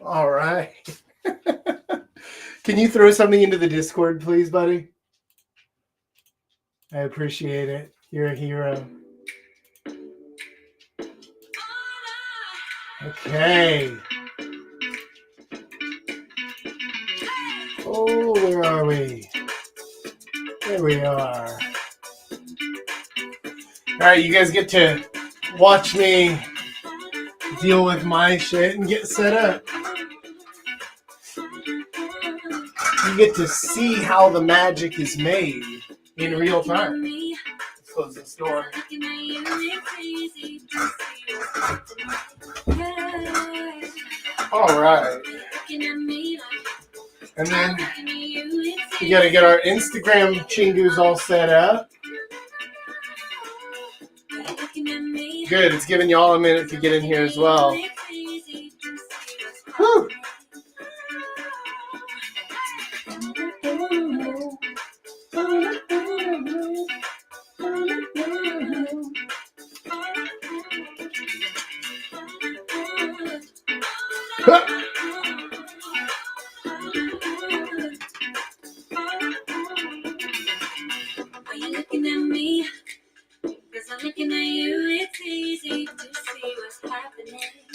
All right. Can you throw something into the Discord, please, buddy? I appreciate it. You're a hero. Okay. Oh, where are we? There we are. All right, you guys get to watch me deal with my shit and get set up. You get to see how the magic is made in real time. Let's close this door. All right. And then we got to get our Instagram chingus all set up. Good. It's giving y'all a minute to get in here as well. Whew.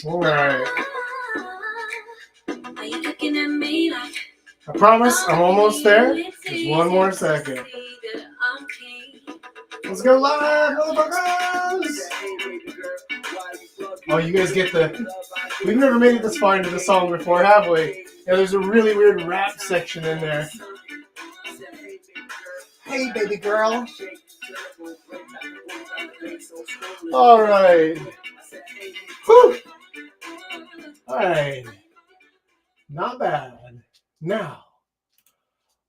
All right. I promise I'm almost there. Just one more second. Let's go live, motherfuckers! Oh, you guys get the... We've never made it this far into the song before, have we? Yeah, there's a really weird rap section in there. Hey, baby girl. All right. Whew. All right. Not bad. Now,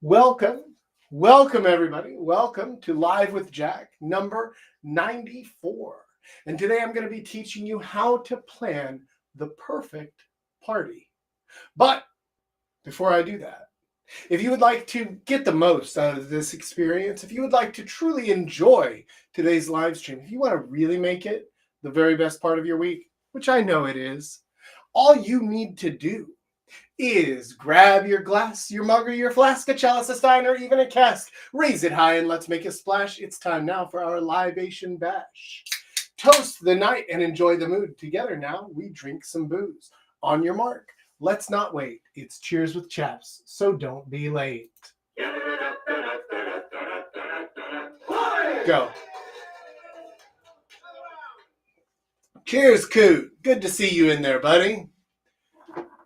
welcome everybody. Welcome to Live with Jack, number 94. And today I'm going to be teaching you how to plan the perfect party. But before I do that, if you would like to get the most out of this experience, if you would like to truly enjoy today's live stream, if you want to really make it the very best part of your week, which I know it is, all you need to do is grab your glass, your mug, or your flask, a chalice, a stein, or even a cask. Raise it high and let's make a splash. It's time now for our libation bash. Toast the night and enjoy the mood. Together now, we drink some booze. On your mark, let's not wait. It's cheers with chaps, so don't be late. Go. Cheers, Coot. Good to see you in there, buddy.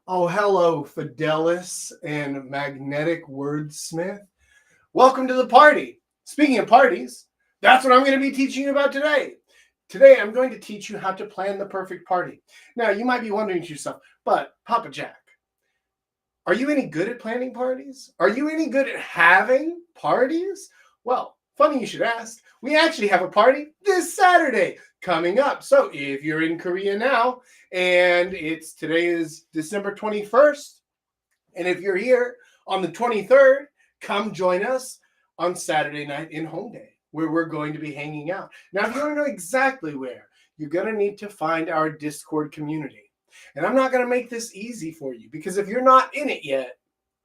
Oh, hello, Fidelis and Magnetic Wordsmith. Welcome to the party. Speaking of parties, that's what I'm going to be teaching you about today. Today, I'm going to teach you how to plan the perfect party. Now, you might be wondering to yourself, but Papa Jack, are you any good at planning parties? Are you any good at having parties? Well, funny you should ask. We actually have a party this Saturday coming up. So if you're in Korea now, and today is December 21st, and if you're here on the 23rd, come join us on Saturday night in Hongdae, where we're going to be hanging out. Now, if you want to know exactly where, you're going to need to find our Discord community. And I'm not going to make this easy for you, because if you're not in it yet,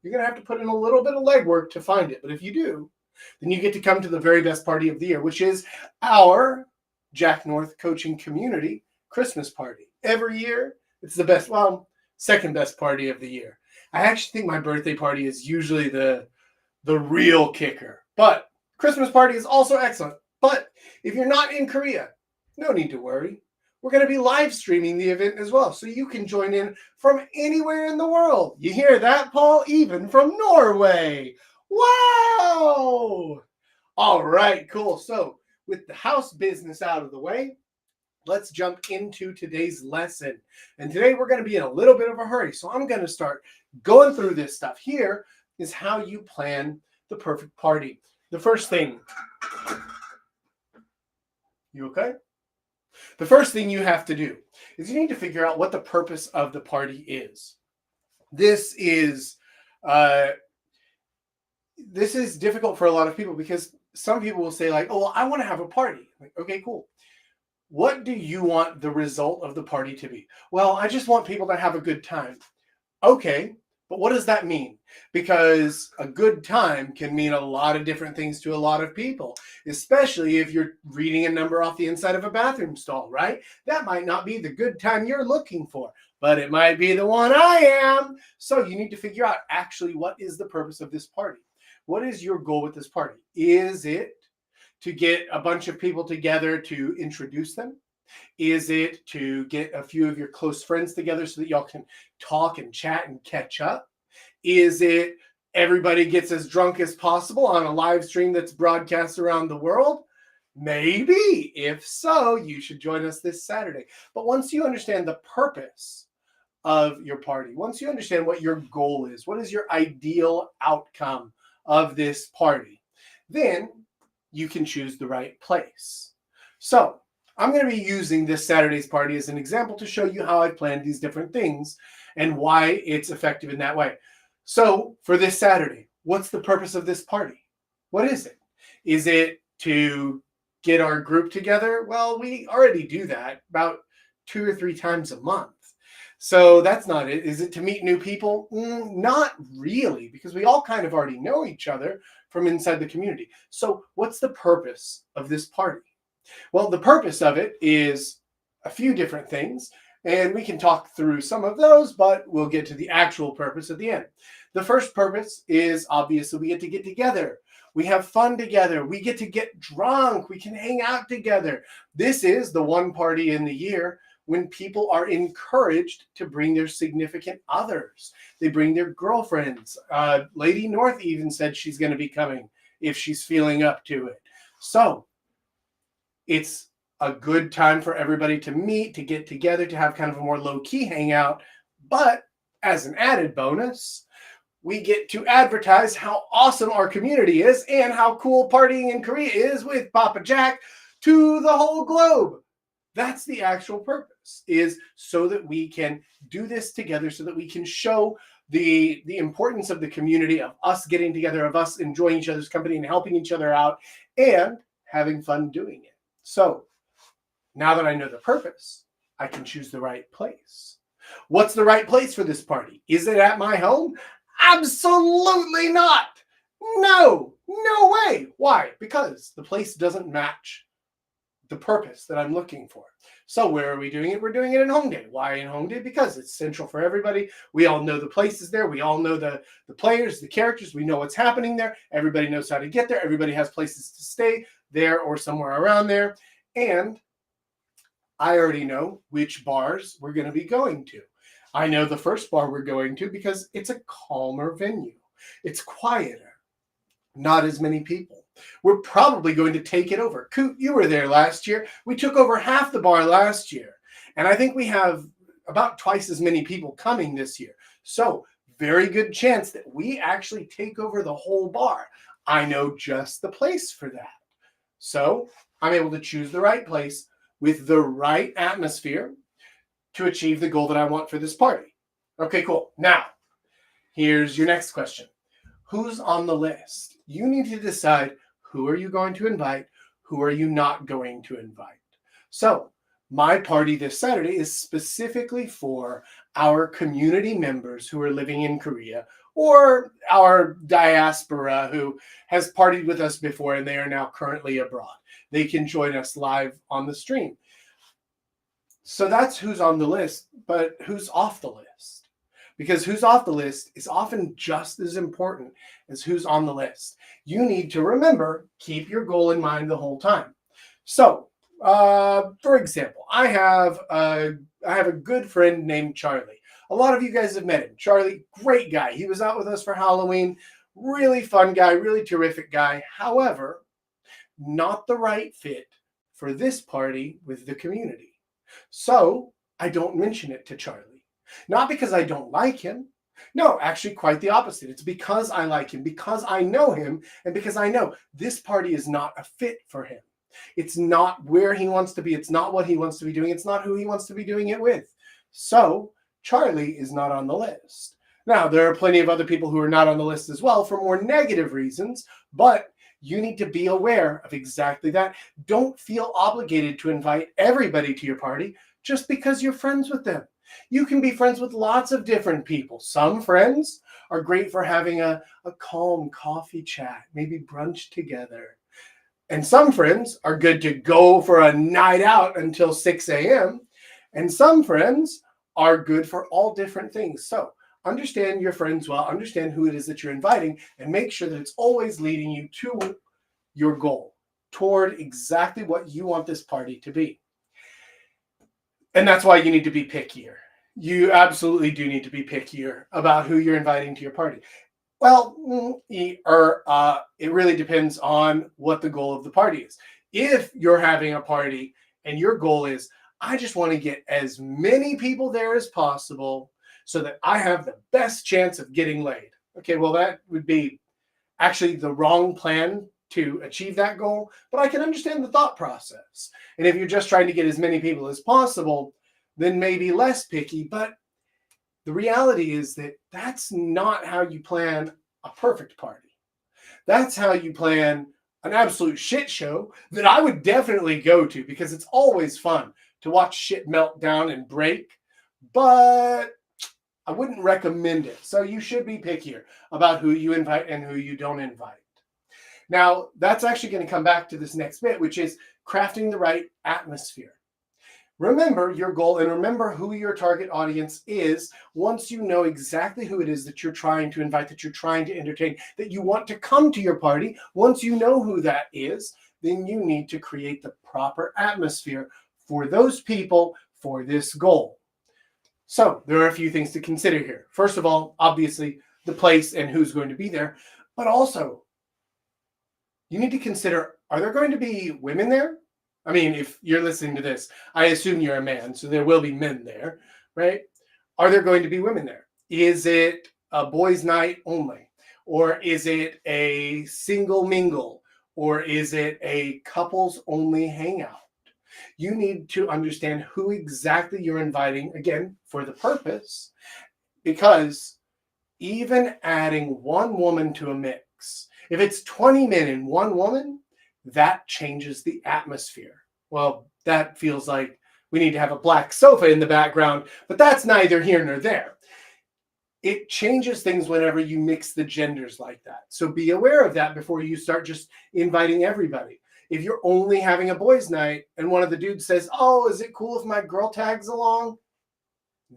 you're going to have to put in a little bit of legwork to find it. But if you do, then you get to come to the very best party of the year, which is our Jack North Coaching Community Christmas party. Every year, it's the best, second best party of the year. I actually think my birthday party is usually the real kicker. But Christmas party is also excellent. But if you're not in Korea, no need to worry. We're going to be live streaming the event as well, so you can join in from anywhere in the world. You hear that, Paul? Even from Norway. Wow! All right, cool. So with the house business out of the way, let's jump into today's lesson. And today we're going to be in a little bit of a hurry, so I'm going to start going through this stuff. Here is how you plan the perfect party. The first thing, you okay? The first thing you have to do is you need to figure out what the purpose of the party is. This is difficult for a lot of people, because some people will say, like, oh, well, I want to have a party. Like, okay, cool. What do you want the result of the party to be? Well, I just want people to have a good time. Okay, but what does that mean? Because a good time can mean a lot of different things to a lot of people, especially if you're reading a number off the inside of a bathroom stall, right? That might not be the good time you're looking for, but it might be the one I am. So you need to figure out actually what is the purpose of this party? What is your goal with this party? Is it to get a bunch of people together to introduce them? Is it to get a few of your close friends together so that y'all can talk and chat and catch up? Is it everybody gets as drunk as possible on a live stream that's broadcast around the world? Maybe. If so, you should join us this Saturday. But once you understand the purpose of your party, once you understand what your goal is, what is your ideal outcome of this party, then you can choose the right place. So I'm going to be using this Saturday's party as an example to show you how I planned these different things and why it's effective in that way. So for this Saturday, what's the purpose of this party? What is it? Is it to get our group together? Well, we already do that about 2 or 3 times a month. So that's not it. Is it to meet new people? Not really, because we all kind of already know each other from inside the community. So what's the purpose of this party? Well, the purpose of it is a few different things, and we can talk through some of those, but we'll get to the actual purpose at the end. The first purpose is obviously we get together. We have fun together. We get to get drunk. We can hang out together. This is the one party in the year when people are encouraged to bring their significant others. They bring their girlfriends. Lady North even said she's going to be coming if she's feeling up to it. So it's a good time for everybody to meet, to get together, to have kind of a more low-key hangout. But as an added bonus, we get to advertise how awesome our community is and how cool partying in Korea is with Papa Jack to the whole globe. That's the actual purpose, is so that we can do this together, so that we can show the importance of the community, of us getting together, of us enjoying each other's company and helping each other out and having fun doing it. So now that I know the purpose, I can choose the right place. What's the right place for this party? Is it at my home? Absolutely not. No way. Why? Because the place doesn't match the purpose that I'm looking for. So where are we doing it? We're doing it in Hongdae. Why in Hongdae? Because it's central for everybody. We all know the places there. We all know the players, the characters. We know what's happening there. Everybody knows how to get there. Everybody has places to stay there or somewhere around there. And I already know which bars we're going to be going to. I know the first bar we're going to because it's a calmer venue. It's quieter. Not as many people. We're probably going to take it over. Coot, you were there last year. We took over half the bar last year. And I think we have about twice as many people coming this year. So very good chance that we actually take over the whole bar. I know just the place for that. So I'm able to choose the right place with the right atmosphere to achieve the goal that I want for this party. Okay, cool. Now, here's your next question. Who's on the list? You need to decide who are you going to invite, who are you not going to invite. So my party this Saturday is specifically for our community members who are living in Korea or our diaspora who has partied with us before and they are now currently abroad. They can join us live on the stream. So that's who's on the list, but who's off the list? Because who's off the list is often just as important as who's on the list. You need to remember, keep your goal in mind the whole time. So, for example, I have a good friend named Charlie. A lot of you guys have met him. Charlie, great guy. He was out with us for Halloween. Really fun guy, really terrific guy. However, not the right fit for this party with the community. So I don't mention it to Charlie. Not because I don't like him. No, actually quite the opposite. It's because I like him, because I know him, and because I know this party is not a fit for him. It's not where he wants to be. It's not what he wants to be doing. It's not who he wants to be doing it with. So Charlie is not on the list. Now, there are plenty of other people who are not on the list as well for more negative reasons, but you need to be aware of exactly that. Don't feel obligated to invite everybody to your party. just because you're friends with them. You can be friends with lots of different people. Some friends are great for having a calm coffee chat, maybe brunch together. And some friends are good to go for a night out until 6 a.m. And some friends are good for all different things. So understand your friends well, understand who it is that you're inviting, and make sure that it's always leading you to your goal, toward exactly what you want this party to be. And that's why you need to be pickier. You absolutely do need to be pickier about who you're inviting to your party. Well, it really depends on what the goal of the party is. If you're having a party and your goal is, I just want to get as many people there as possible so that I have the best chance of getting laid. Okay, well, that would be actually the wrong plan to achieve that goal, but I can understand the thought process. And if you're just trying to get as many people as possible, then maybe less picky, but the reality is that that's not how you plan a perfect party. That's how you plan an absolute shit show that I would definitely go to because it's always fun to watch shit melt down and break, but I wouldn't recommend it. So you should be pickier about who you invite and who you don't invite. Now, that's actually going to come back to this next bit, which is crafting the right atmosphere. Remember your goal and remember who your target audience is once you know exactly who it is that you're trying to invite, that you're trying to entertain, that you want to come to your party. Once you know who that is, then you need to create the proper atmosphere for those people for this goal. So there are a few things to consider here. First of all, obviously, the place and who's going to be there, but also you need to consider, are there going to be women there? I mean, if you're listening to this, I assume you're a man, so there will be men there, right? Are there going to be women there? Is it a boys' night only? Or is it a single mingle? Or is it a couples only hangout? You need to understand who exactly you're inviting, again, for the purpose, because even adding one woman to a mix, if it's 20 men and one woman, that changes the atmosphere. Well, that feels like we need to have a black sofa in the background, but that's neither here nor there. It changes things whenever you mix the genders like that. So be aware of that before you start just inviting everybody. If you're only having a boys' night and one of the dudes says, oh, is it cool if my girl tags along?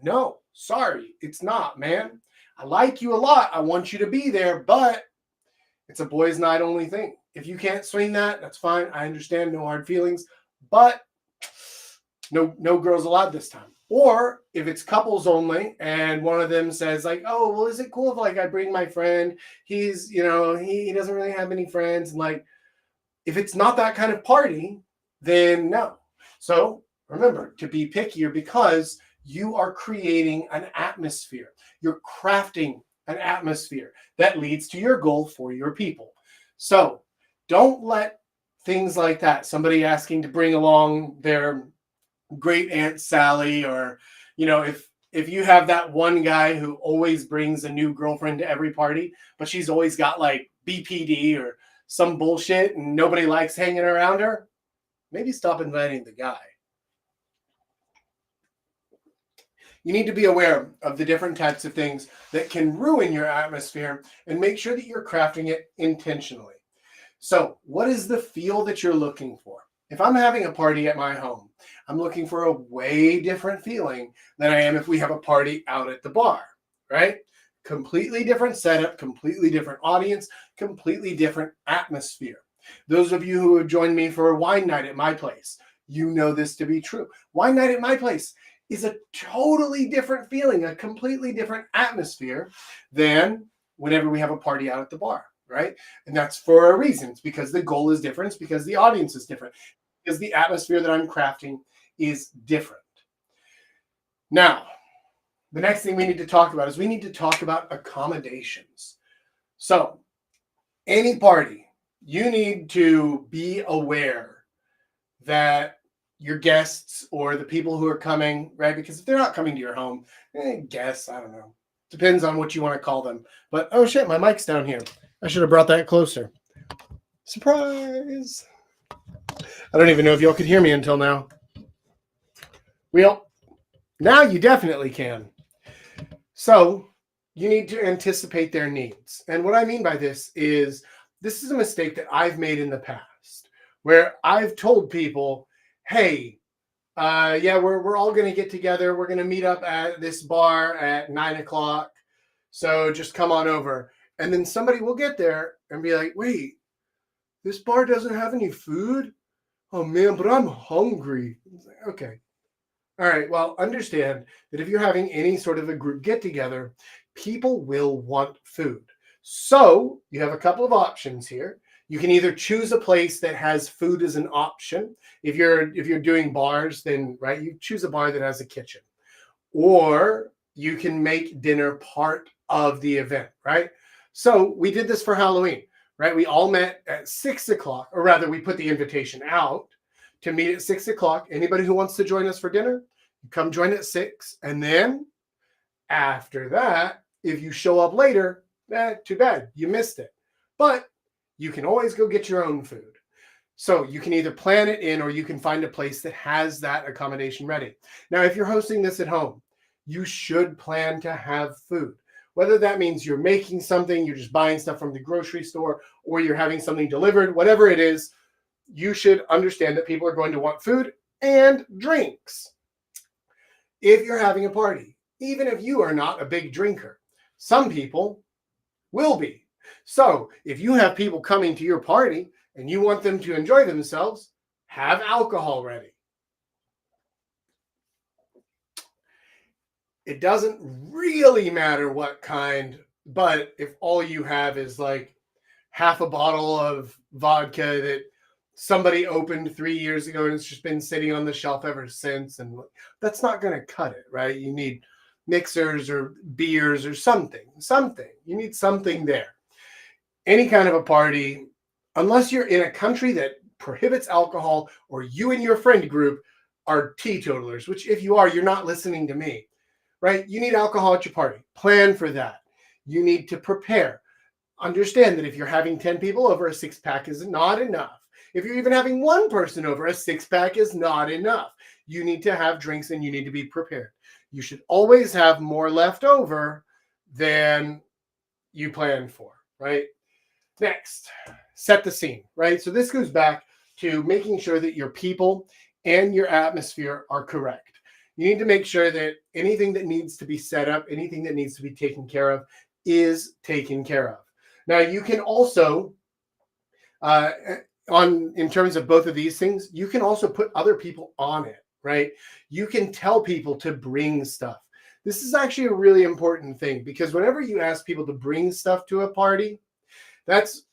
No, sorry, it's not, man. I like you a lot. I want you to be there, but it's a boys' night only thing. If you can't swing that, that's fine. I understand, no hard feelings, but no girls allowed this time. Or if it's couples only and one of them says like, oh, well, is it cool if like I bring my friend? He's, he doesn't really have any friends. And like, if it's not that kind of party, then no. So remember to be pickier because you are creating an atmosphere. You're crafting an atmosphere that leads to your goal for your people. So don't let things like that, somebody asking to bring along their great Aunt Sally, or, if you have that one guy who always brings a new girlfriend to every party, but she's always got like BPD or some bullshit and nobody likes hanging around her, maybe stop inviting the guy. You need to be aware of the different types of things that can ruin your atmosphere and make sure that you're crafting it intentionally. So, what is the feel that you're looking for? If I'm having a party at my home, I'm looking for a way different feeling than I am if we have a party out at the bar, right? Completely different setup, completely different audience, completely different atmosphere. Those of you who have joined me for a wine night at my place, you know this to be true. Wine night at my place is a totally different feeling, a completely different atmosphere than whenever we have a party out at the bar, right? And that's for a reason. It's because the goal is different. It's because the audience is different. Because the atmosphere that I'm crafting is different. Now, the next thing we need to talk about is we need to talk about accommodations. So, any party, you need to be aware that your guests or the people who are coming, right? Because if they're not coming to your home, guests, I don't know. Depends on what you want to call them. But, oh shit, my mic's down here. I should have brought that closer. Surprise! I don't even know if y'all could hear me until now. Well, now you definitely can. So you need to anticipate their needs. And what I mean by this is a mistake that I've made in the past where I've told people, hey, yeah, we're all going to get together. We're going to meet up at this bar at 9 o'clock. So just come on over. And then somebody will get there and be like, wait, this bar doesn't have any food? Oh man, but I'm hungry. Okay. All right. Well, understand that if you're having any sort of a group get together, people will want food. So you have a couple of options here. You can either choose a place that has food as an option. If you're doing bars, then right, you choose a bar that has a kitchen. Or you can make dinner part of the event, right? So we did this for Halloween, right? We all met at 6 o'clock, or rather, we put the invitation out to meet at 6 o'clock. Anybody who wants to join us for dinner, come join at 6. And then after that, if you show up later, too bad, you missed it. But you can always go get your own food. So you can either plan it in or you can find a place that has that accommodation ready. Now, if you're hosting this at home, you should plan to have food. Whether that means you're making something, you're just buying stuff from the grocery store, or you're having something delivered, whatever it is, you should understand that people are going to want food and drinks. If you're having a party, even if you are not a big drinker, some people will be. So if you have people coming to your party and you want them to enjoy themselves, have alcohol ready. It doesn't really matter what kind, but if all you have is like half a bottle of vodka that somebody opened 3 years ago and it's just been sitting on the shelf ever since, and that's not going to cut it, right? You need mixers or beers or something. You need something there. Any kind of a party, unless you're in a country that prohibits alcohol or you and your friend group are teetotalers, which if you are, you're not listening to me, right? You need alcohol at your party. Plan for that. You need to prepare. Understand that if you're having 10 people over, a 6-pack is not enough. If you're even having one person over, a 6-pack is not enough. You need to have drinks and you need to be prepared. You should always have more left over than you planned for, right? Next, set the scene, right? So this goes back to making sure that your people and your atmosphere are correct. You need to make sure that anything that needs to be set up, anything that needs to be taken care of is taken care of. Now, you can also, in terms of both of these things, you can also put other people on it, right? You can tell people to bring stuff. This is actually a really important thing because whenever you ask people to bring stuff to a party, that's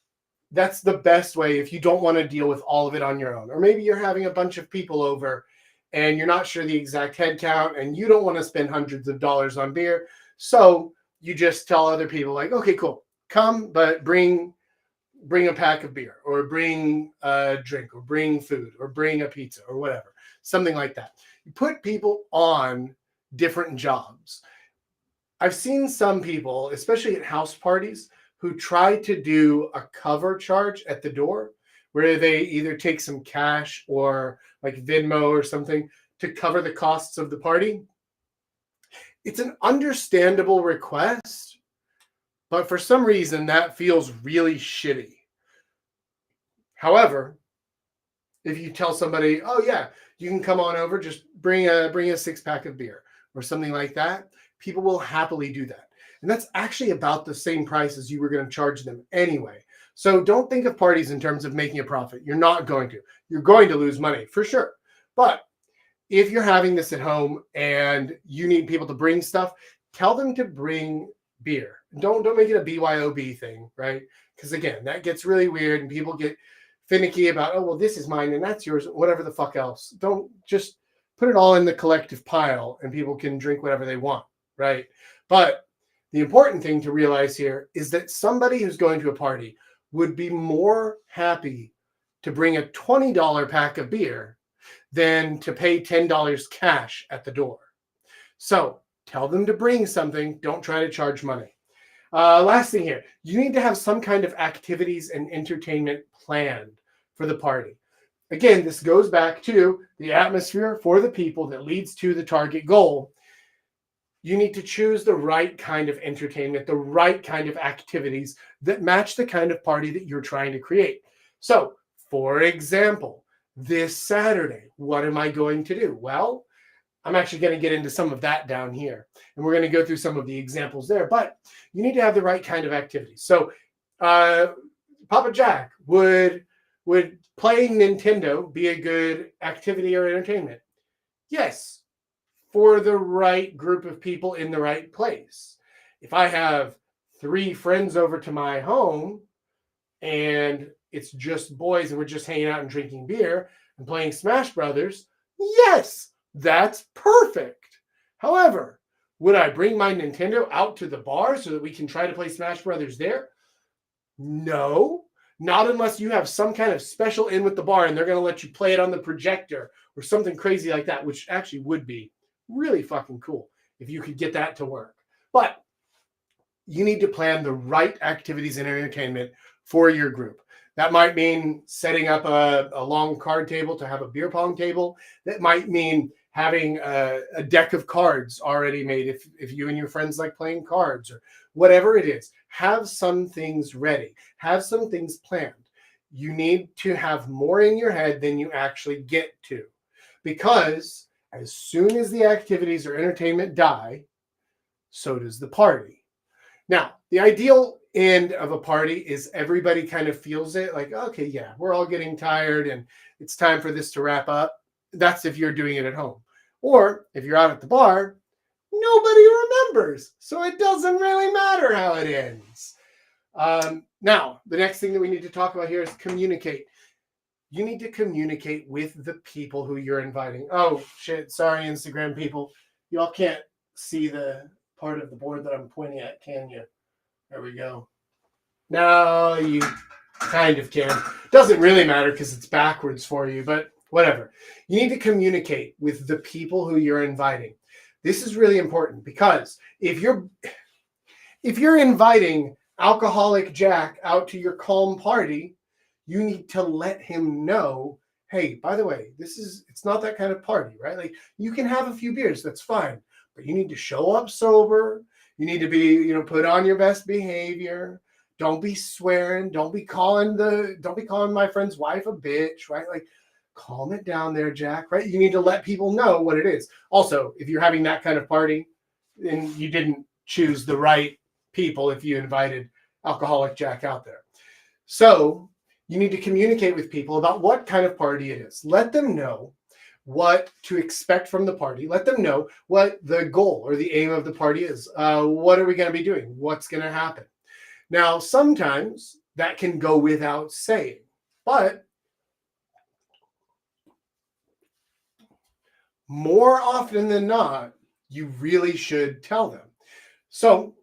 the best way if you don't want to deal with all of it on your own. Or maybe you're having a bunch of people over and you're not sure the exact head count and you don't want to spend hundreds of dollars on beer. So you just tell other people like, okay, cool, come, but bring a pack of beer or bring a drink or bring food or bring a pizza or whatever, something like that. You put people on different jobs. I've seen some people, especially at house parties, who try to do a cover charge at the door where they either take some cash or like Venmo or something to cover the costs of the party. It's an understandable request, but for some reason that feels really shitty. However, if you tell somebody, oh yeah, you can come on over, just bring a 6-pack of beer or something like that, people will happily do that. And that's actually about the same price as you were going to charge them anyway. So don't think of parties in terms of making a profit. You're not going to. You're going to lose money for sure. But if you're having this at home and you need people to bring stuff, tell them to bring beer. Don't make it a BYOB thing, right? Because again, that gets really weird and people get finicky about, oh, well, this is mine and that's yours, whatever the fuck else. Don't just put it all in the collective pile and people can drink whatever they want, right? But the important thing to realize here is that somebody who's going to a party would be more happy to bring a $20 pack of beer than to pay $10 cash at the door. So tell them to bring something. Don't try to charge money. Last thing here, you need to have some kind of activities and entertainment planned for the party. again, this goes back to the atmosphere for the people that leads to the target goal. You need to choose the right kind of entertainment, the right kind of activities that match the kind of party that you're trying to create. So, for example, this Saturday, what am I going to do? Well, I'm actually going to get into some of that down here, and we're going to go through some of the examples there, but you need to have the right kind of activities. So, Papa Jack, would playing Nintendo be a good activity or entertainment? Yes, for the right group of people in the right place. If I have 3 friends over to my home and it's just boys and we're just hanging out and drinking beer and playing Smash Brothers, yes, that's perfect. However, would I bring my Nintendo out to the bar so that we can try to play Smash Brothers there? No, not unless you have some kind of special in with the bar and they're going to let you play it on the projector or something crazy like that, which actually would be really fucking cool if you could get that to work. But you need to plan the right activities and entertainment for your group. That might mean setting up a long card table to have a beer pong table. That might mean having a deck of cards already made if you and your friends like playing cards, or whatever it is. Have some things ready. Have some things planned. You need to have more in your head than you actually get to, because as soon as the activities or entertainment die, so does the party. Now, the ideal end of a party is everybody kind of feels it, like, okay, yeah, we're all getting tired and it's time for this to wrap up. That's if you're doing it at home. Or if you're out at the bar, nobody remembers. So it doesn't really matter how it ends. Now, the next thing that we need to talk about here is communicate. You need to communicate with the people who you're inviting. Oh, shit. Sorry, Instagram people. Y'all can't see the part of the board that I'm pointing at, can you? There we go. No, you kind of can. Doesn't really matter because it's backwards for you, but whatever. You need to communicate with the people who you're inviting. This is really important because if you're inviting Alcoholic Jack out to your calm party, you need to let him know, hey, by the way, it's not that kind of party, right? Like, you can have a few beers, that's fine, but you need to show up sober. You need to be, put on your best behavior. Don't be swearing. Don't be calling my friend's wife a bitch, right? Like, calm it down there, Jack, right? You need to let people know what it is. Also, if you're having that kind of party, then you didn't choose the right people if you invited Alcoholic Jack out there. So you need to communicate with people about what kind of party it is. Let them know what to expect from the party. Let them know what the goal or the aim of the party is. What are we going to be doing? What's going to happen? Now, sometimes that can go without saying, but more often than not, you really should tell them. So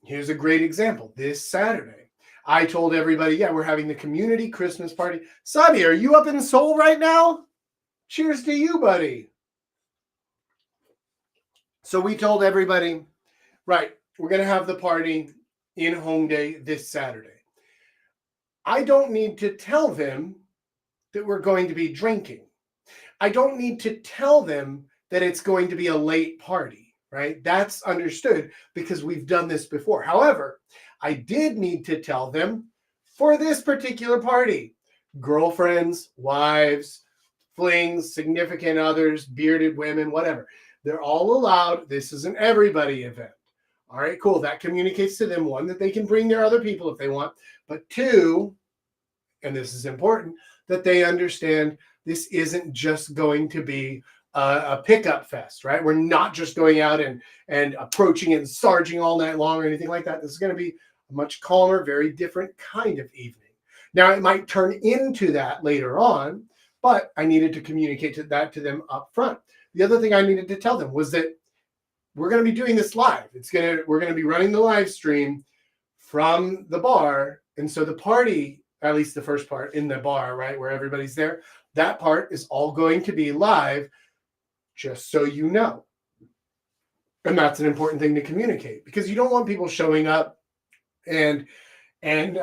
here's a great example. This Saturday, I told everybody, yeah, we're having the community Christmas party. Sabi, are you up in Seoul right now? Cheers to you, buddy. So we told everybody, right, we're going to have the party in Hongdae this Saturday. I don't need to tell them that we're going to be drinking. I don't need to tell them that it's going to be a late party, right? That's understood because we've done this before. However, I did need to tell them for this particular party, girlfriends, wives, flings, significant others, bearded women, whatever. They're all allowed. This is an everybody event. All right, cool. That communicates to them, one, that they can bring their other people if they want, but two, and this is important, that they understand this isn't just going to be a pickup fest, right? We're not just going out and approaching and sarging all night long or anything like that. This is going to be a much calmer, very different kind of evening. Now, it might turn into that later on, but I needed to communicate that to them up front. The other thing I needed to tell them was that we're going to be doing this live. We're going to be running the live stream from the bar. And so the party, at least the first part in the bar, right, where everybody's there, that part is all going to be live, just so you know. And that's an important thing to communicate, because you don't want people showing up and and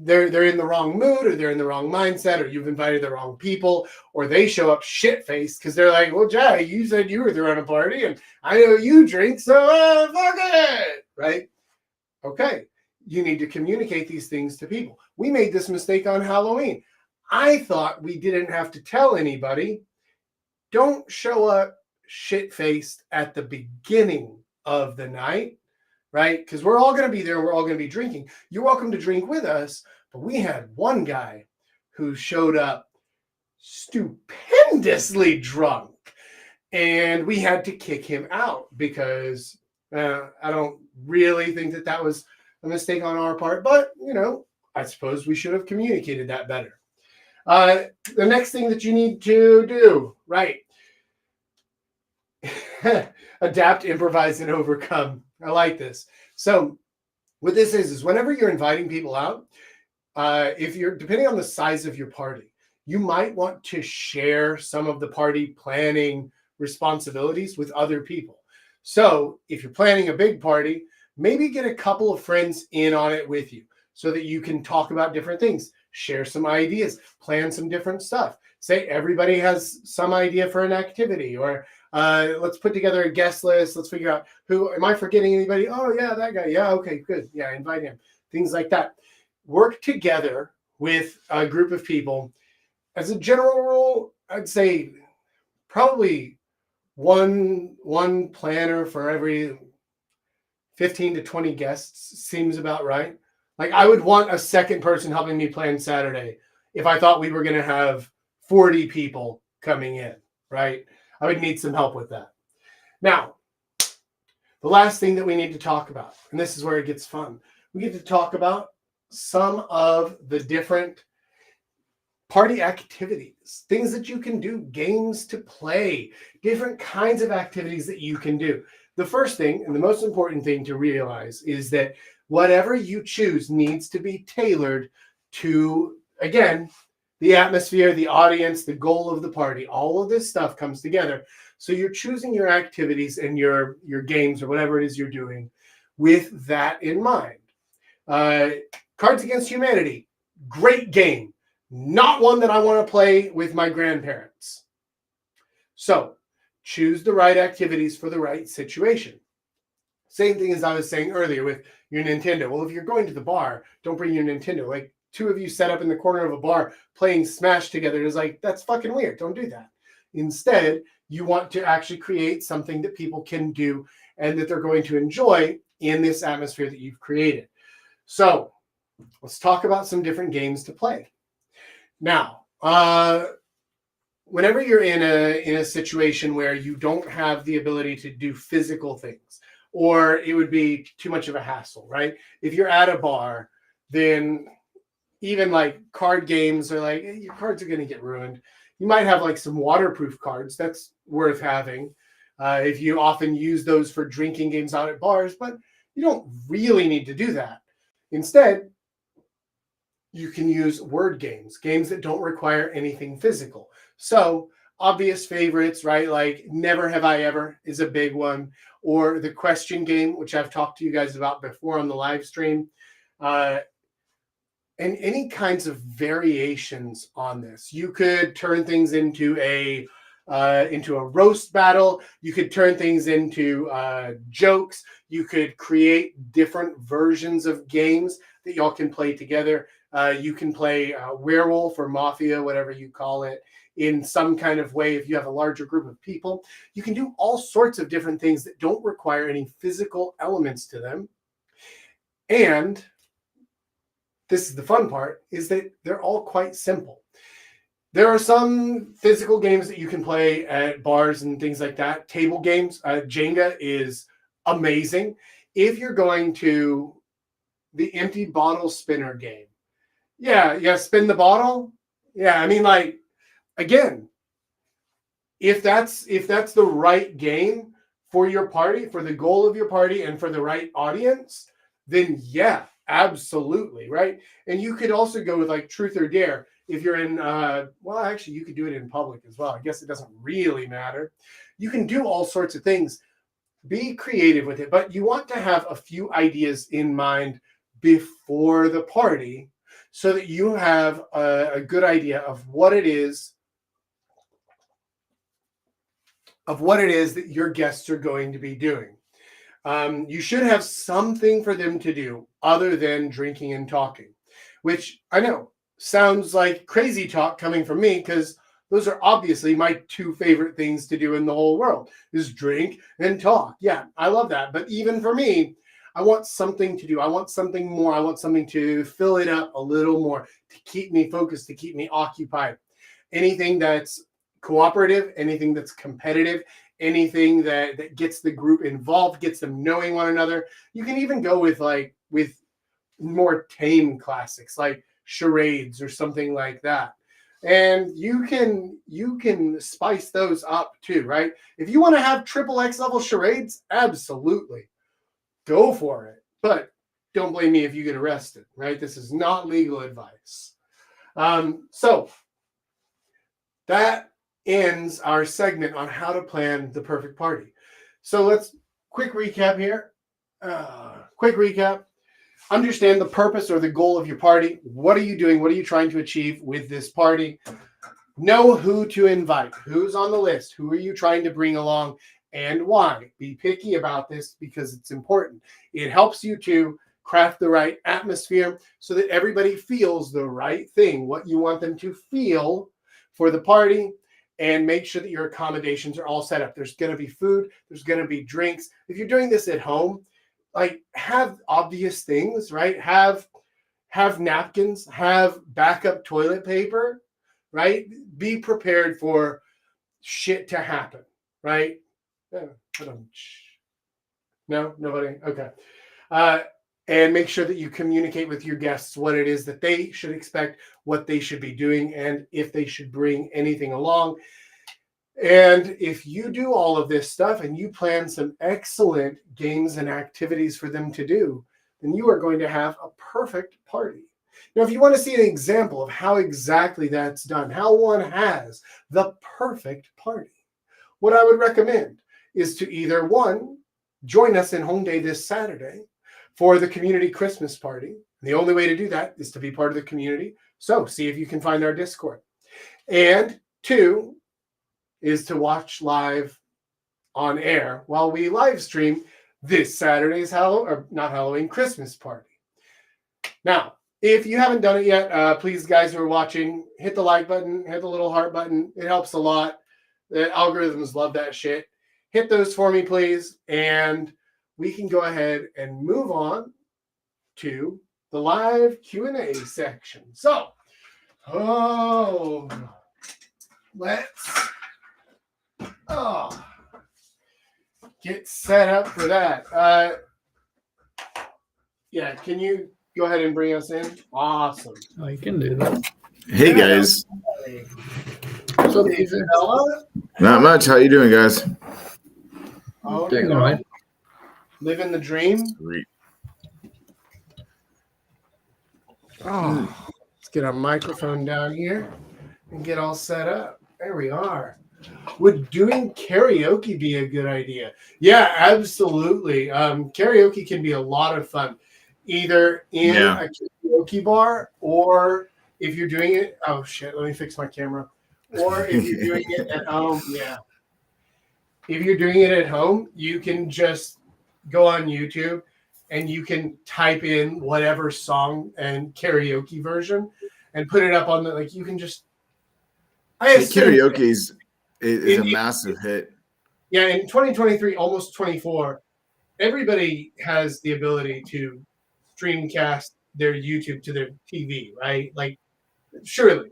they're in the wrong mood, or they're in the wrong mindset, or you've invited the wrong people, or they show up shit faced because they're like, well, Jay, you said you were throwing a party and I know you drink, so fuck it, right? Okay, you need to communicate these things to people. We made this mistake on Halloween. I thought we didn't have to tell anybody. Don't show up shit faced at the beginning of the night, right? Because we're all going to be there. We're all going to be drinking. You're welcome to drink with us. But we had one guy who showed up stupendously drunk, and we had to kick him out because I don't really think that was a mistake on our part. But, I suppose we should have communicated that better. The next thing that you need to do, right? Adapt, improvise, and overcome. I like this. So what this is whenever you're inviting people out, if you're, depending on the size of your party, you might want to share some of the party planning responsibilities with other people. So if you're planning a big party, maybe get a couple of friends in on it with you so that you can talk about different things, share some ideas, plan some different stuff. Say everybody has some idea for an activity, or let's put together a guest list. Let's figure out who, am I forgetting anybody? Oh yeah, that guy. Yeah, okay, good. Yeah, invite him. Things like that. Work together with a group of people. As a general rule, I'd say probably one planner for every 15 to 20 guests seems about right. Like I would want a second person helping me plan Saturday if I thought we were going to have 40 people coming in, right? I would need some help with that. Now, the last thing that we need to talk about, and this is where it gets fun, we get to talk about some of the different party activities, things that you can do, games to play, different kinds of activities that you can do. The first thing and the most important thing to realize is that whatever you choose needs to be tailored to, again, the atmosphere, the audience, the goal of the party. All of this stuff comes together. So you're choosing your activities and your games or whatever it is you're doing with that in mind. Cards Against Humanity, great game. Not one that I want to play with my grandparents. So choose the right activities for the right situation. Same thing as I was saying earlier with your Nintendo. Well, if you're going to the bar, don't bring your Nintendo. Like two of you set up in the corner of a bar playing Smash together is like, that's fucking weird. Don't do that. Instead, you want to actually create something that people can do and that they're going to enjoy in this atmosphere that you've created. So let's talk about some different games to play. Now, whenever you're in a situation where you don't have the ability to do physical things, or it would be too much of a hassle, right? If you're at a bar, then even like card games are like, your cards are going to get ruined. You might have like some waterproof cards. That's worth having. If you often use those for drinking games out at bars, but you don't really need to do that. Instead, you can use word games, games that don't require anything physical. So obvious favorites, right? Like Never Have I Ever is a big one, or the question game, which I've talked to you guys about before on the live stream, and any kinds of variations on this. You could turn things into a roast battle. You could turn things into jokes. You could create different versions of games that y'all can play together. You can play werewolf or mafia, whatever you call it, in some kind of way. If you have a larger group of people, you can do all sorts of different things that don't require any physical elements to them. And this is the fun part, is that they're all quite simple. There are some physical games that you can play at bars and things like that. Table games, Jenga is amazing. If you're going to the empty bottle spinner game, yeah, spin the bottle. Yeah, I mean, like, again, if that's the right game for your party, for the goal of your party, and for the right audience, then yeah, absolutely, right? And you could also go with like Truth or Dare if you're in, well, actually, you could do it in public as well. I guess it doesn't really matter. You can do all sorts of things. Be creative with it, but you want to have a few ideas in mind before the party so that you have a good idea of what it is that your guests are going to be doing. You should have something for them to do other than drinking and talking, which I know sounds like crazy talk coming from me because those are obviously my two favorite things to do in the whole world is drink and talk. Yeah, I love that. But even for me, I want something to do. I want something more. I want something to fill it up a little more, to keep me focused, to keep me occupied. Anything that's cooperative, anything that's competitive, anything that gets the group involved, gets them knowing one another. You can even go with more tame classics like charades or something like that. And you can spice those up too, right? If you want to have triple X level charades, absolutely go for it. But don't blame me if you get arrested, right? This is not legal advice. So that ends our segment on how to plan the perfect party. So let's quick recap here. Understand the purpose or the goal of your party. What are you doing? What are you trying to achieve with this party? Know who to invite. Who's on the list? Who are you trying to bring along and why? Be picky about this because it's important. It helps you to craft the right atmosphere so that everybody feels the right thing, what you want them to feel for the party, and make sure that your accommodations are all set up. There's going to be food. There's going to be drinks. If you're doing this at home, like have obvious things, right? Have napkins, have backup toilet paper, right? Be prepared for shit to happen, right? No, nobody. Okay. And make sure that you communicate with your guests what it is that they should expect, what they should be doing, and if they should bring anything along. And if you do all of this stuff and you plan some excellent games and activities for them to do, then you are going to have a perfect party. Now, if you want to see an example of how exactly that's done, how one has the perfect party, what I would recommend is to either one, join us in Home Day this Saturday for the community Christmas party. The only way to do that is to be part of the community. So see if you can find our Discord. And two is to watch live on air while we live stream this Saturday's Christmas party. Now, if you haven't done it yet, please, guys who are watching, hit the like button, hit the little heart button. It helps a lot. The algorithms love that shit. Hit those for me, please. And we can go ahead and move on to the live Q&A section. So, let's get set up for that. Yeah, can you go ahead and bring us in? Awesome. Oh, you can do that. Hey, guys. What's up, Ethan? Not much. How you doing, guys? Oh, Doing all right. Living the dream. Sweet. Oh, let's get our microphone down here and get all set up. There we are. Would doing karaoke be a good idea? Yeah, absolutely. Karaoke can be a lot of fun, either in a karaoke bar or if you're doing it. Oh, shit. Let me fix my camera. Or if you're doing it at home. Yeah. If you're doing it at home, you can just go on YouTube and you can type in whatever song and karaoke version and put it up on the, you can just. Karaoke is a massive hit. Yeah, in 2023, almost 24, everybody has the ability to streamcast their YouTube to their TV, right? Surely.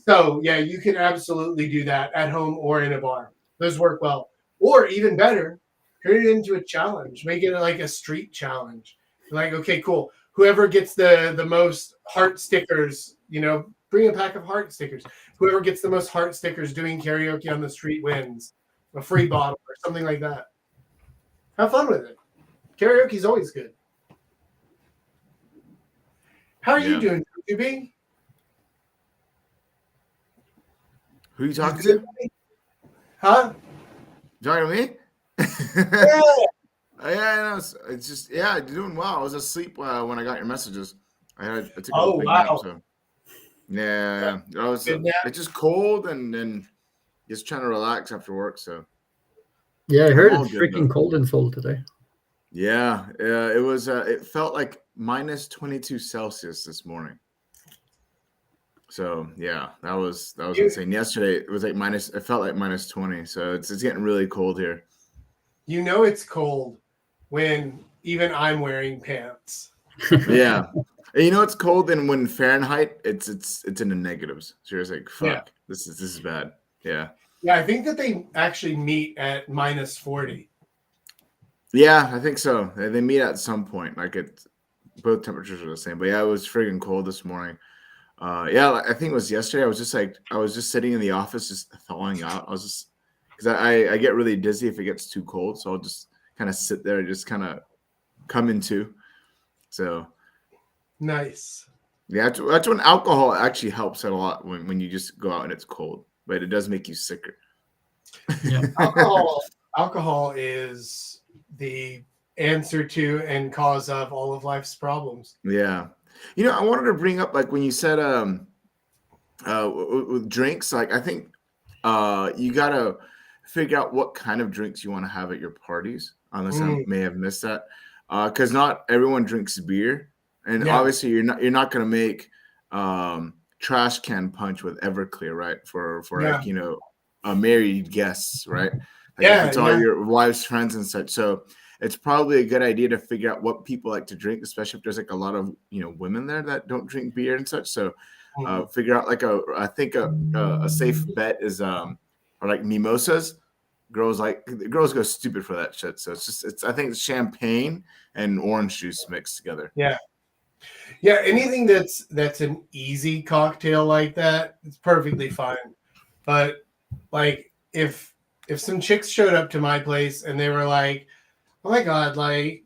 So, yeah, you can absolutely do that at home or in a bar. Those work well. Or even better, turn it into a challenge. Make it like a street challenge. Okay, cool. Whoever gets the most heart stickers, bring a pack of heart stickers. Whoever gets the most heart stickers doing karaoke on the street wins a free bottle or something like that. Have fun with it. Karaoke's always good. How are you doing, QB? Who are you talking to? Huh? You talking to me? Yeah. Yeah, it's just doing well. I was asleep when I got your messages. I took a Oh big nap, wow! so yeah. I was Good nap. it's just cold and just trying to relax after work. So Yeah, I I'm heard all it's good freaking though. cold in Seoul today. Yeah, it was. It felt like minus 22 Celsius this morning. So yeah, that was You, insane. Yesterday it was like minus. It felt like minus 20. So it's getting really cold here. you know it's cold when even I'm wearing pants. Yeah, and you know it's cold, and when Fahrenheit, it's in the negatives. So you're just like, Yeah, fuck, this is bad. Yeah, yeah. I think that they actually meet at minus 40. yeah, I think so. They meet at some point. Like both temperatures are the same. But yeah, it was friggin' cold this morning. Yeah, I think it was yesterday. I was just sitting in the office, just thawing out. I was just because I get really dizzy if it gets too cold, so I'll just kind of sit there, just kind of come into. So Nice. yeah, that's when alcohol actually helps a lot when you just go out and it's cold, but it does make you sicker. Yeah. Alcohol is the answer to and cause of all of life's problems. Yeah, I wanted to bring up like when you said with drinks, like I think you gotta figure out what kind of drinks you want to have at your parties. Unless I Mm, may have missed that, because not everyone drinks beer, and yeah, obviously you're not gonna make trash can punch with Everclear, right? For yeah, like married guests, right? Like if yeah, it's all yeah. your wife's friends and such, so it's probably a good idea to figure out what people like to drink, especially if there's like a lot of women there that don't drink beer and such. So Mhm. figure out like I think a safe bet is or like mimosas. Girls go stupid for that shit. So it's I think it's champagne and orange juice mixed together. Yeah, yeah. Anything that's an easy cocktail like that, it's perfectly fine. But like if some chicks showed up to my place and they were like, "Oh my god, like,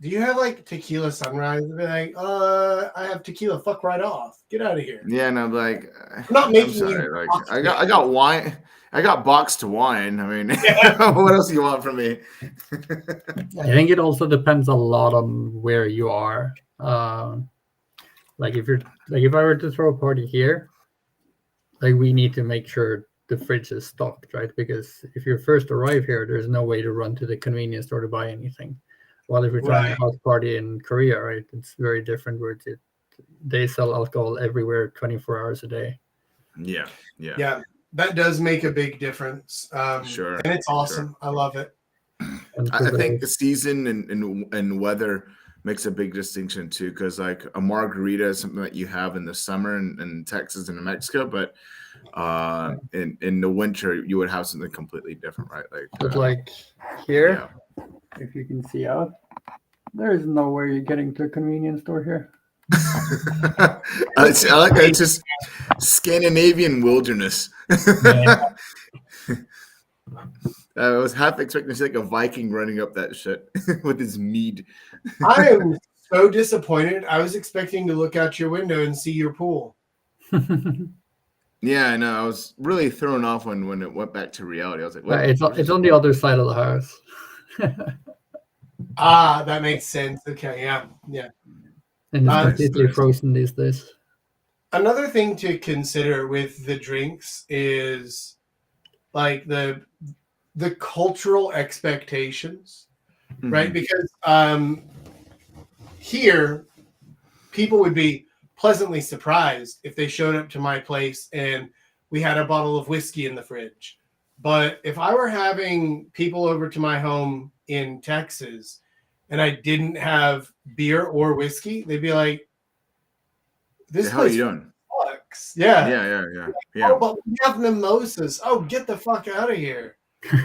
do you have like tequila sunrise?" I'd be like, I have tequila. Fuck right off. Get out of here. Yeah, and I'm like, I'm not I'm making you sorry, like cocktail. I got wine, I got boxed wine. I mean, Yeah. what else do you want from me? I think it also depends a lot on where you are. Like if I were to throw a party here, like we need to make sure the fridge is stocked, right? Because if you first arrive here, there's no way to run to the convenience store to buy anything. While if you're throwing Right. a house party in Korea, right, it's very different where they sell alcohol everywhere 24 hours a day. Yeah. Yeah. That does make a big difference. Sure. And it's Sure. awesome. I love it. And for I think the those, season and weather makes a big distinction too, because like a margarita is something that you have in the summer in Texas and New Mexico, but in the winter you would have something completely different, right? but Like like yeah. here, if you can see out, there is no way you're getting to a convenience store here. I like that. It's just Scandinavian wilderness. Yeah. I was half expecting to see like a Viking running up that shit with his mead. I am so disappointed. I was expecting to look out your window and see your pool. Yeah, I know. I was really thrown off when it went back to reality. I was like, what? It's on the other side of the house. Ah, that makes sense. Okay, yeah, yeah. And it's Uh, completely frozen these days. Another thing to consider with the drinks is like the cultural expectations, right? Mhm. Because here people would be pleasantly surprised if they showed up to my place and we had a bottle of whiskey in the fridge. But if I were having people over to my home in Texas and I didn't have beer or whiskey, they'd be like, The this hell are place you doing? sucks. Yeah. Yeah. Oh, but we have mimosas. Oh, get the fuck out of here.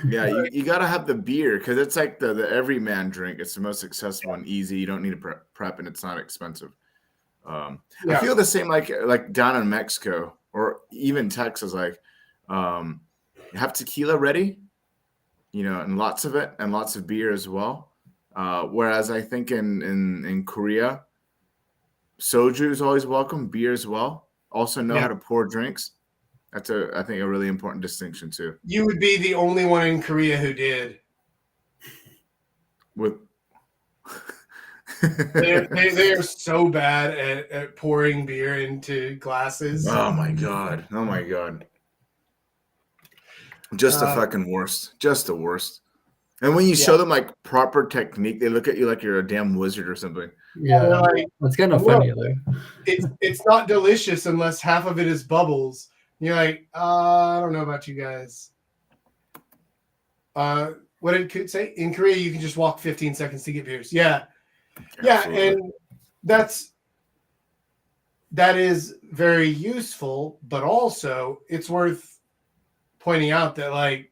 Yeah, you gotta have the beer because it's like the everyman drink. It's the most accessible and easy. You don't need to prep, and it's not expensive. I Yeah. feel the same like down in Mexico or even Texas. Like, you have tequila ready, and lots of it, and lots of beer as well. Whereas I think in Korea, soju is always welcome, beer as well. Also know Yeah. how to pour drinks. That's I think a really important distinction too. You would be the only one in Korea who did. With They are so bad at pouring beer into glasses. Oh my god. Oh my god. Just the fucking worst. Just the worst. And when you show them like proper technique, they look at you like you're a damn wizard or something. Yeah, like, that's kind of funny though. It's not delicious unless half of it is bubbles. You're like, I don't know about you guys. What did Coot say? In Korea, you can just walk 15 seconds to get beers. Yeah. Absolutely. Yeah, and that is very useful, but also it's worth pointing out that like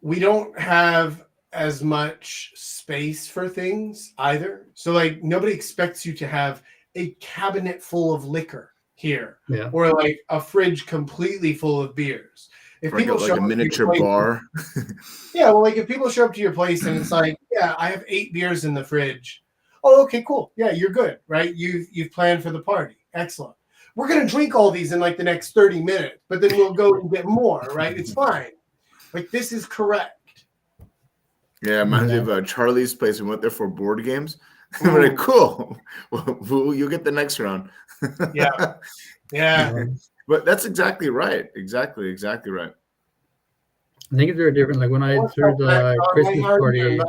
we don't have as much space for things either. So like nobody expects you to have a cabinet full of liquor here, or like a fridge completely full of beers. If people show like a miniature bar. Yeah, well, like if people show up to your place and it's like, yeah, I have 8 beers in the fridge. Oh, okay, cool. Yeah, you're good, right? You've planned for the party. Excellent. We're gonna drink all these in like the next 30 minutes, but then we'll go and get more, right? It's fine. Like this is correct. Yeah, reminds me of Charlie's place. We went there for board games. We're like, cool. Well, you'll get the next round. Yeah. But that's exactly right. Exactly right. I think it's very different. Like when I threw the Christmas party,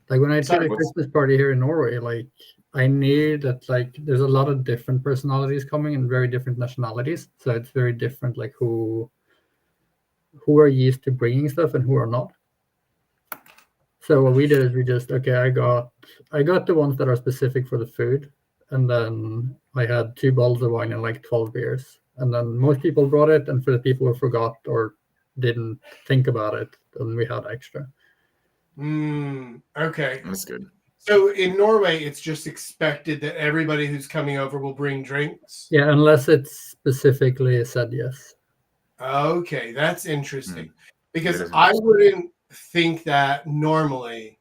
Christmas party here in Norway, like I knew that like there's a lot of different personalities coming and very different nationalities. So it's very different, like who are used to bringing stuff and who are not. So what we did is we just I got the ones that are specific for the food, and then I had 2 bottles of wine and like 12 beers. And then most people brought it, and for the people who forgot or didn't think about it, then we had extra. Okay. That's good. So in Norway, it's just expected that everybody who's coming over will bring drinks? Yeah, unless it's specifically said yes. Okay, that's interesting. Because I wouldn't think that normally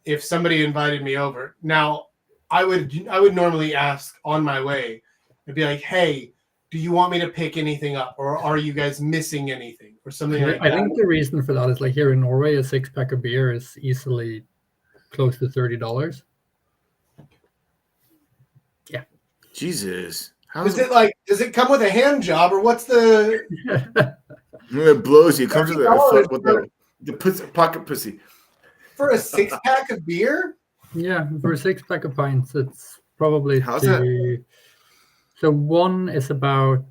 if somebody invited me over. Now, I would normally ask on my way. I'd be like, hey, do you want me to pick anything up, or are you guys missing anything, or something like that? I think the reason for that is like here in Norway, a 6-pack of beer is easily close to $30. Yeah. Jesus. Is it like, does it come with a hand job, or what's the? It blows you. It comes with the pocket pussy. For a 6-pack of beer? Yeah, for a 6-pack of pints, it's probably How's that? So one is about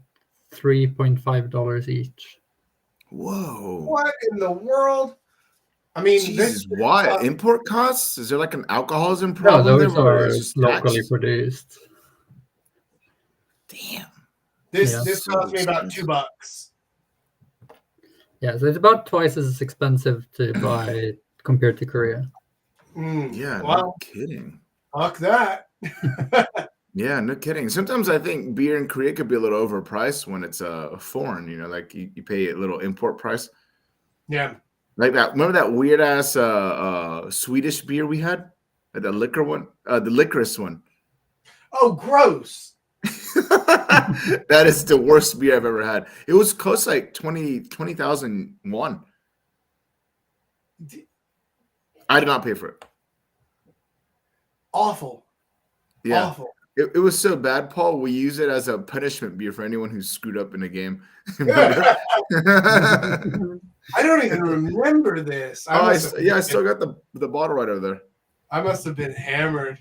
$3.5 each. Whoa! What in the world? I mean, Jesus, why import costs? Is there like an alcoholism problem? No, those are locally produced. Damn. This cost me about $2. Yeah, so it's about twice as expensive to buy compared to Korea. Yeah, no kidding. Fuck that. Yeah, no kidding. Sometimes I think beer in Korea could be a little overpriced when it's foreign, like you pay a little import price. Yeah. Like that. Remember that weird ass Swedish beer we had? The liquor one? The licorice one. Oh, gross. That is the worst beer I've ever had. It was close like 20,000 won. I did not pay for it. Awful. Yeah. Awful. It was so bad, Paul. We use it as a punishment beer for anyone who's screwed up in a game. I don't even remember this. I still got the bottle right over there. I must have been hammered.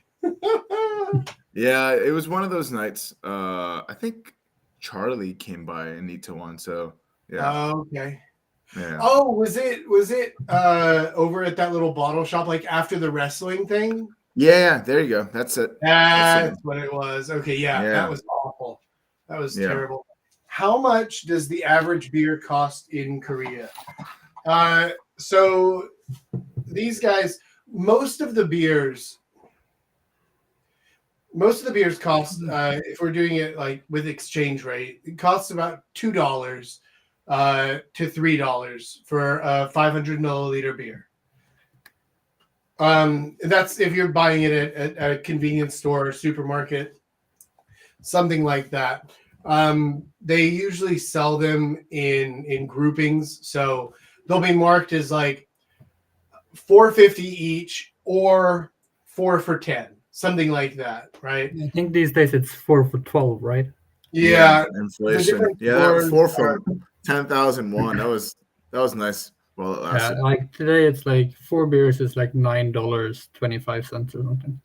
Yeah, it was one of those nights. I think Charlie came by and needed one. So yeah. Okay. Yeah. Oh, was it over at that little bottle shop, like after the wrestling thing? Yeah, there you go. That's it. That's what it was. Okay, yeah, that was awful. That was terrible. How much does the average beer cost in Korea? So these guys, most of the beers cost, if we're doing it like with exchange rate, it costs about $2 to $3 for a 500 milliliter beer. That's if you're buying it at a convenience store or supermarket, something like that. They usually sell them in groupings, so they'll be marked as like $4.50 each or 4 for 10, something like that, right? I think these days it's 4 for 12, right? Yeah, the inflation. different Yeah, that stores 4 are, from 10,001. That was nice. Well, it Yeah, lasted. like today it's like 4 beers is like $9.25 or something.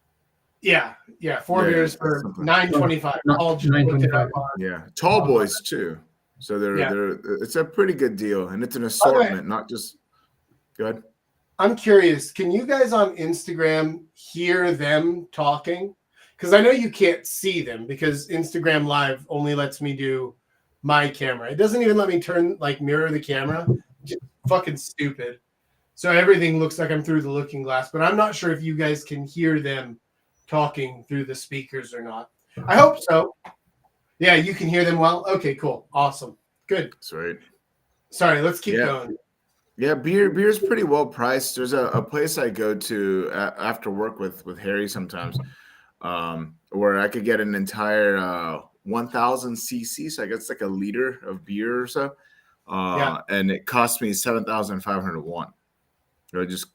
yeah, 4 beers for something. $9.25. Not Paul just looked it up 9.25. on. Yeah, tall boys too. So Yeah. they're it's a pretty good deal, and it's an By the way, assortment, not just good. I'm curious, can you guys on Instagram hear them talking? Because I know you can't see them because Instagram Live only lets me do my camera. It doesn't even let me mirror the camera. Just fucking stupid. So everything looks like I'm through the looking glass, but I'm not sure if you guys can hear them talking through the speakers or not. I hope so. Yeah, you can hear them well. Okay, cool. Awesome. Good. Sweet. Sorry, let's keep going. Yeah, beer's pretty well priced. There's a place I go to after work with Harry sometimes, where I could get an entire 1,000 cc. So I guess it's like a liter of beer or so. And it cost me 7,501. So it's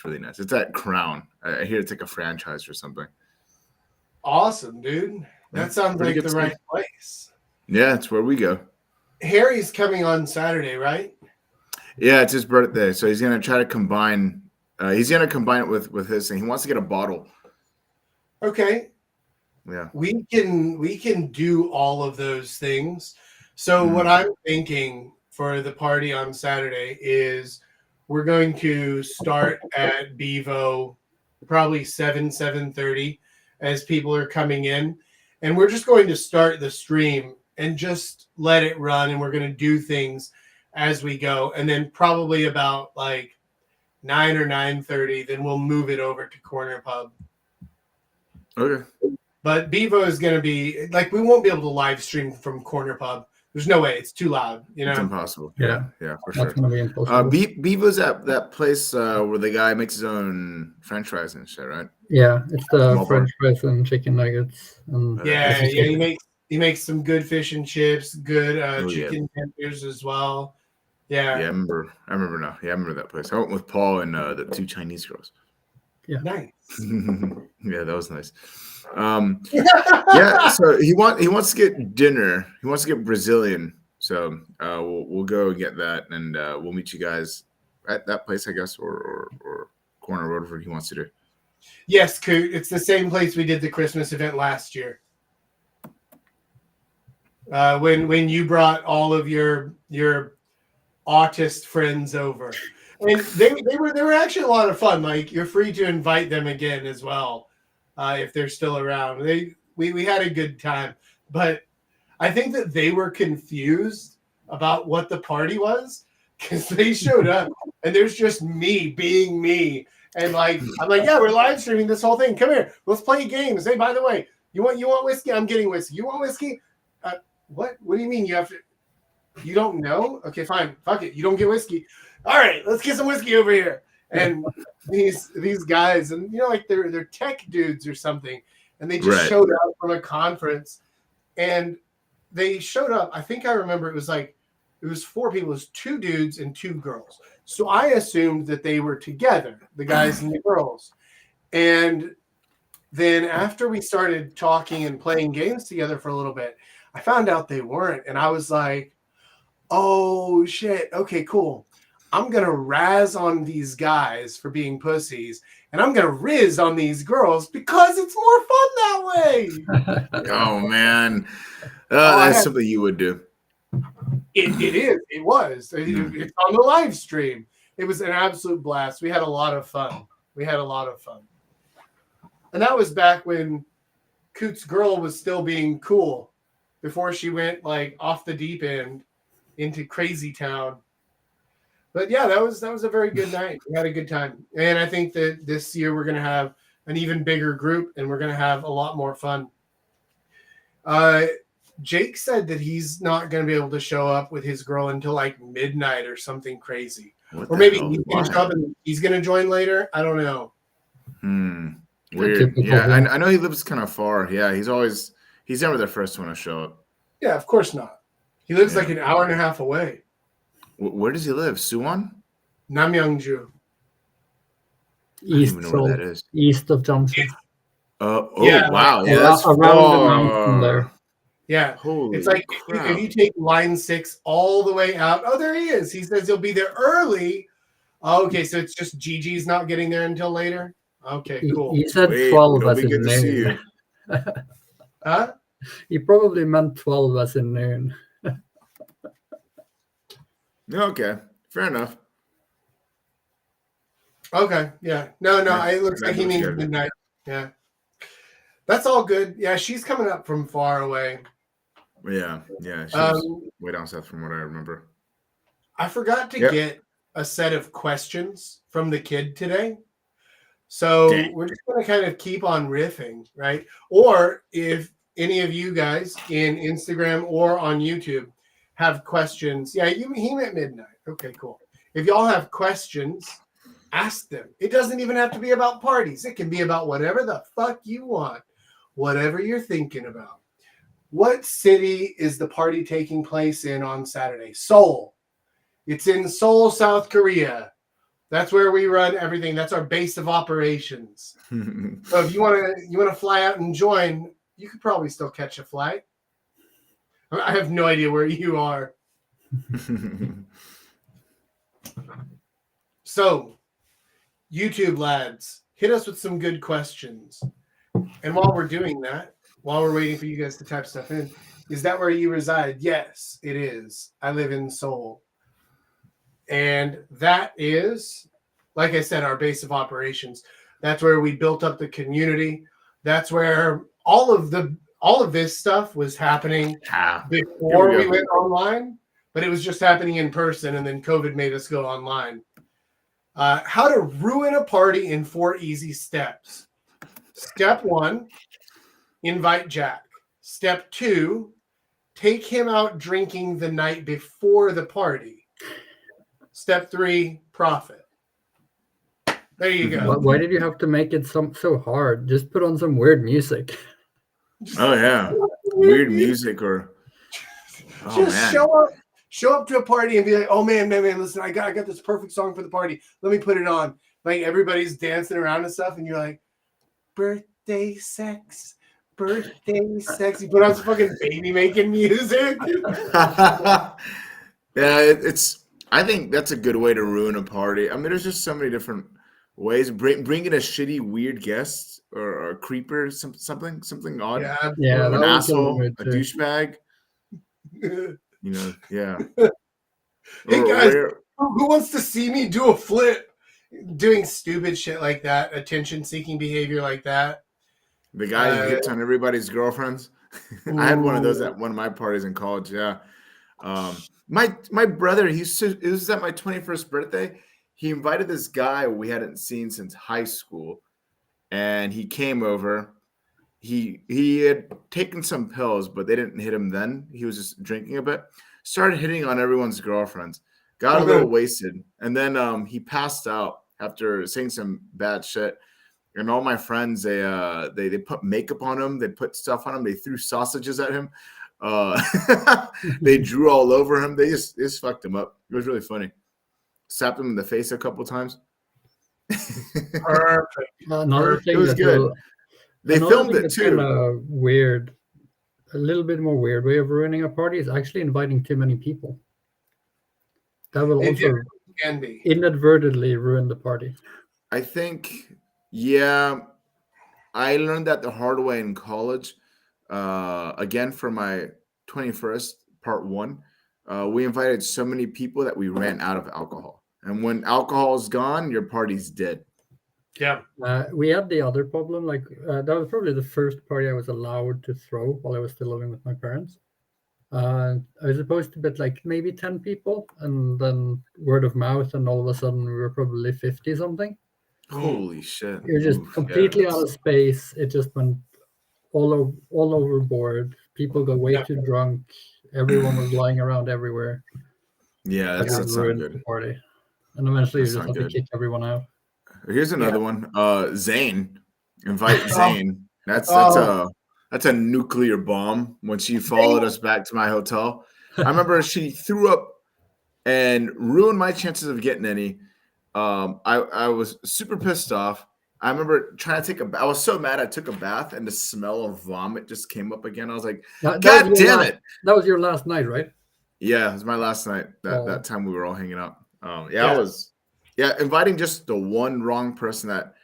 really nice. It's at Crown. I hear it's like a franchise or something. Awesome, dude. That sounds like the right place. Yeah, it's where we go. Harry's coming on Saturday, right? Yeah, it's his birthday, so he's gonna try to combine. He's gonna combine it with his thing. He wants to get a bottle. Okay. Yeah, we can do all of those things. So what I'm thinking for the party on Saturday is we're going to start at Bevo probably 7:30 as people are coming in, and we're just going to start the stream and just let it run, and we're going to do things as we go, and then probably about like 9 or 9:30 then we'll move it over to Corner Pub. Okay. But Bevo is going to be like, we won't be able to live stream from Corner Pub. There's no way. It's too loud. You know, it's impossible. Yeah, for that's sure. gonna be impossible. Bevo's at that place where the guy makes his own French fries and shit, right? Yeah, it's the French fries and chicken nuggets. And he makes some good fish and chips, good chicken tenders as well. Yeah, I remember now. Yeah, I remember that place. I went with Paul and the 2 Chinese girls. Yeah, nice. Yeah, that was nice. Yeah, so he wants to get dinner. He wants to get Brazilian. So we'll go and get that, and we'll meet you guys at that place, I guess, or Corner Road, whatever he wants to do. Yes, Coot. It's the same place we did the Christmas event last year. When you brought all of your autist friends over, and they were actually a lot of fun. Like, you're free to invite them again as well if they're still around. We had a good time, but I think that they were confused about what the party was because they showed up and there's just me being me. And like, I'm like, yeah, we're live streaming this whole thing. Come here, let's play games. Hey, by the way, you want whiskey? I'm getting whiskey. You want whiskey? What do you mean you have to? You don't know? Okay, fine. Fuck it. You don't get whiskey. All right, let's get some whiskey over here. And these guys, and like they're tech dudes or something, and they just showed up from a conference, and they showed up. I think I remember it was 4 people. It was 2 dudes and 2 girls. So I assumed that they were together, the guys and the girls. And then after we started talking and playing games together for a little bit, I found out they weren't. And I was like, oh, shit. Okay, cool. I'm going to razz on these guys for being pussies. And I'm going to riz on these girls because it's more fun that way. Oh, man. That's something you would do. It is. It was. It's on the live stream. It was an absolute blast. We had a lot of fun. And that was back when Coot's girl was still being cool before she went like off the deep end into crazy town. But yeah, that was a very good night. We had a good time. And I think that this year we're going to have an even bigger group and we're going to have a lot more fun. Jake said that he's not going to be able to show up with his girl until like midnight or something crazy. Or maybe he's going to show up and he's going to join later. I don't know. Weird. Yeah, I know he lives kind of far. Yeah, he's never the first one to show up. Yeah, of course not. He lives like an hour and a half away. Where does he live? Suwon? Namyangju. I don't even know where that is. East of Johnson. Yeah, like wow. Yeah, that's around the mountain there. far. yeah. It's Holy like crap. if you take line 6 all the way out. Oh, there he is. He says he'll be there early. Okay, so it's just Gigi's not getting there until later. Okay, cool. He said Sweet. 12 It'll as be in good to see noon. you. Huh? He probably meant 12 as in noon. Okay, fair enough. Okay, yeah. No, Yeah, it looks I like he know what you means gotta do. midnight. Yeah. That's all good. Yeah, she's coming up from far away. Yeah, she was Um, way down south from what I remember. I forgot to Yep. get a set of questions from the kid today. So Dang. we're just going to kind of keep on riffing, right? Or if any of you guys in Instagram or on YouTube have questions, he meant midnight. Okay, cool. If y'all have questions, ask them. It doesn't even have to be about parties. It can be about whatever the fuck you want, whatever you're thinking about. What city is the party taking place in on Saturday? Seoul. It's in Seoul, South Korea. That's where we run everything. That's our base of operations. So if you want to fly out and join, you could probably still catch a flight. I have no idea where you are. So, YouTube lads, hit us with some good questions. And while we're doing that, while we're waiting for you guys to type stuff in, is that where you reside? Yes, it is. I live in Seoul. And that is, like I said, our base of operations. That's where we built up the community. That's where all of this stuff was happening before we went online, but it was just happening in person, and then COVID made us go online. How to ruin a party in 4 easy steps. Step 1, invite Jack. Step 2, take him out drinking the night before the party. Step 3, profit. There you go. Why did you have to make it so hard? Just put on some weird music. Oh yeah, weird music or just show up to a party and be like, oh man, listen, I got this perfect song for the party. Let me put it on. Like everybody's dancing around and stuff, and you're like, birthday sex. You put on some fucking baby making music. Yeah, I think that's a good way to ruin a party. I mean, there's just so many different ways. Bringing a shitty, weird guest or a creeper, something odd. Yeah, an that asshole, a douchebag. Yeah. Hey guys, who wants to see me do a flip? Doing stupid shit like that, attention-seeking behavior like that. The guy who hits on everybody's girlfriends. I had one of those at one of my parties in college. Yeah. My brother, it was at my 21st birthday. He invited this guy we hadn't seen since high school, and he came over. He had taken some pills, but they didn't hit him then. He was just drinking a bit. Started hitting on everyone's girlfriends. Got a little wasted, and then he passed out after saying some bad shit. And all my friends, they put makeup on him. They put stuff on him. They threw sausages at him. They drew all over him. They just fucked him up. It was really funny. Slapped him in the face a couple times. Perfect. Another thing it was good. They filmed it too. Kind of weird, a little bit more weird way of ruining a party is actually inviting too many people. That will also inadvertently ruin the party. I think, yeah, I learned that the hard way in college. Again, for my 21st part 1, we invited so many people that we ran out of alcohol. And when alcohol is gone, your party's dead. Yeah. We had the other problem. That was probably the first party I was allowed to throw while I was still living with my parents. I was supposed to bet like maybe 10 people, and then word of mouth, and all of a sudden we were probably 50 something. Holy shit! It was just completely out of space. It just went all overboard. People got way too drunk. Everyone was lying around everywhere. Yeah, that's not good. The party, and eventually you just have to kick everyone out. Here's another one. Zane, invite Zane. That's a nuclear bomb. When she followed us back to my hotel, I remember she threw up and ruined my chances of getting any. I was super pissed off. I remember trying to take a. I was so mad. I took a bath, and the smell of vomit just came up again. I was like, "God damn it!" That was your last night, right? Yeah, it was my last night. That Oh. that time we were all hanging out. I Yeah. was. Yeah, inviting just the one wrong person that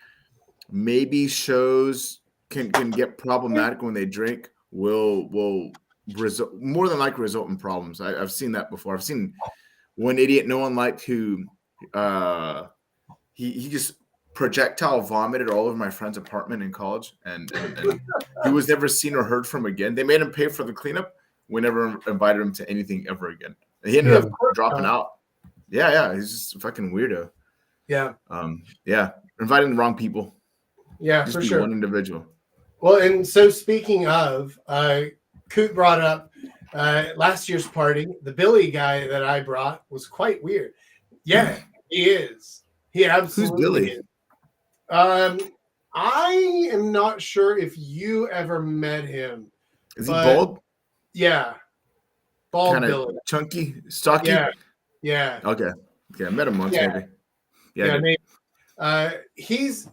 maybe shows can get problematic when they drink will result more than likely result in problems. I've seen that before. I've seen one idiot no one liked who he just projectile vomited all over my friend's apartment in college, and he was never seen or heard from again. They made him pay for the cleanup. We never invited him to anything ever again. And he ended Yeah. up dropping out. Yeah, he's just a fucking weirdo. Yeah. Inviting the wrong people. Yeah, Just for be sure. one individual. Well, and so speaking of, Coot brought up last year's party. The Billy guy that I brought was quite weird. Yeah, he is. He absolutely Who's Billy? is. I am not sure if you ever met him. Is he bald? Yeah. Bald Kind Billy. of chunky, stocky? Yeah. Okay. I met him once maybe. Yeah, maybe. He's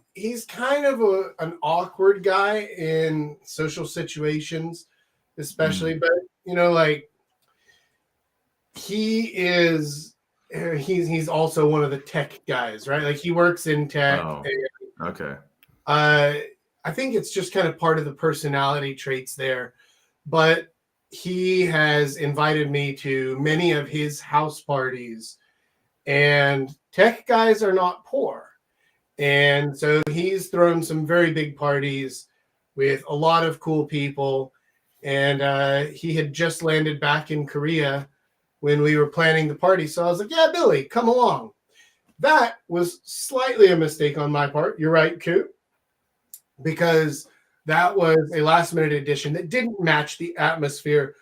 kind of an awkward guy in social situations, especially. But like he's also one of the tech guys, right? Like he works in tech. Oh, okay. I think it's just kind of part of the personality traits there, but he has invited me to many of his house parties, and tech guys are not poor. And so he's thrown some very big parties with a lot of cool people. And he had just landed back in Korea when we were planning the party. So I was like, yeah, Billy, come along. That was slightly a mistake on my part. You're right, Coot. Because that was a last minute addition that didn't match the atmosphere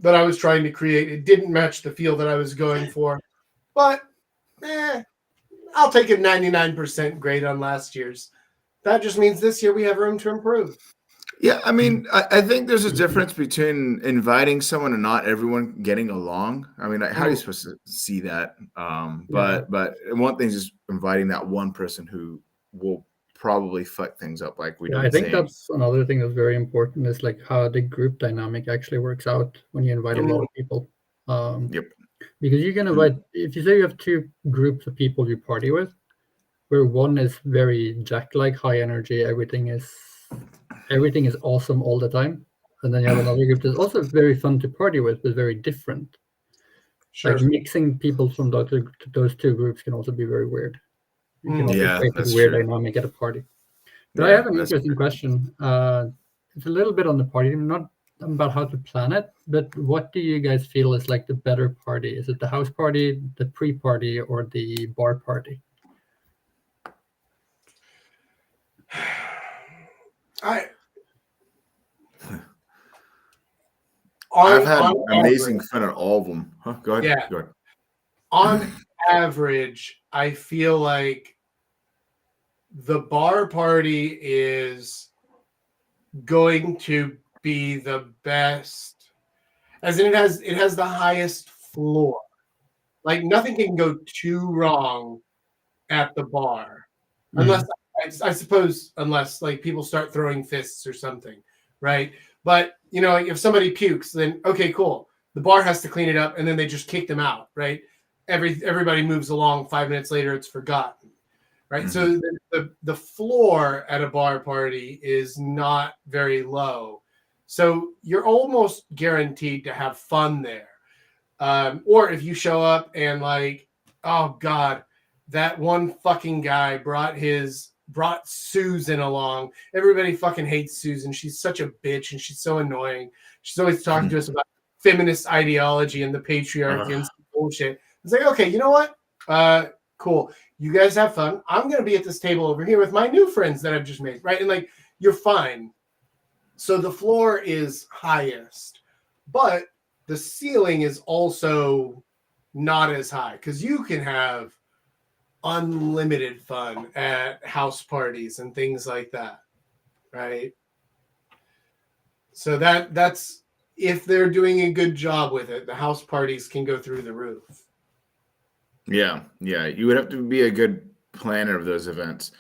that I was trying to create. It didn't match the feel that I was going for. But, I'll take a 99% grade on last year's. That just means this year we have room to improve. Yeah, I mean, I think there's a difference between inviting someone and not everyone getting along. I mean, how are you supposed to see that? But one thing is just inviting that one person who will probably fuck things up like we do. I think that's another thing that's very important is like how the group dynamic actually works out when you invite a lot of people. Because you can invite, if you say you have two groups of people you party with, where one is very Jack-like, high energy, everything is awesome all the time, and then you have another group that's also very fun to party with, but very different. Sure. Like mixing people from those two groups can also be very weird. You can also create a weird dynamic at a party. But I have an interesting question. It's a little bit on the party, not about how to plan it, but what do you guys feel is like the better party? Is it the house party, the pre-party, or the bar party? I've had amazing fun at all of them. Huh? Go ahead. Yeah. Go ahead. On average, I feel like the bar party is going to be the best, as in it has the highest floor. Like nothing can go too wrong at the bar, unless I suppose unless like people start throwing fists or something, right? But like if somebody pukes, then okay, cool. The bar has to clean it up, and then they just kick them out, right? Everybody moves along. 5 minutes later, it's forgotten, right? So the floor at a bar party is not very low, so you're almost guaranteed to have fun there. Or if you show up and like, oh god, that one fucking guy brought Susan along. Everybody fucking hates Susan. She's such a bitch and she's so annoying. She's always talking to us about feminist ideology and the patriarchy and bullshit. It's like, okay, you know what? Cool. You guys have fun. I'm going to be at this table over here with my new friends that I've just made, right? And like, you're fine. So the floor is highest, but the ceiling is also not as high because you can have unlimited fun at house parties and things like that, right? So that's if they're doing a good job with it, the house parties can go through the roof. Yeah, yeah. You would have to be a good planner of those events.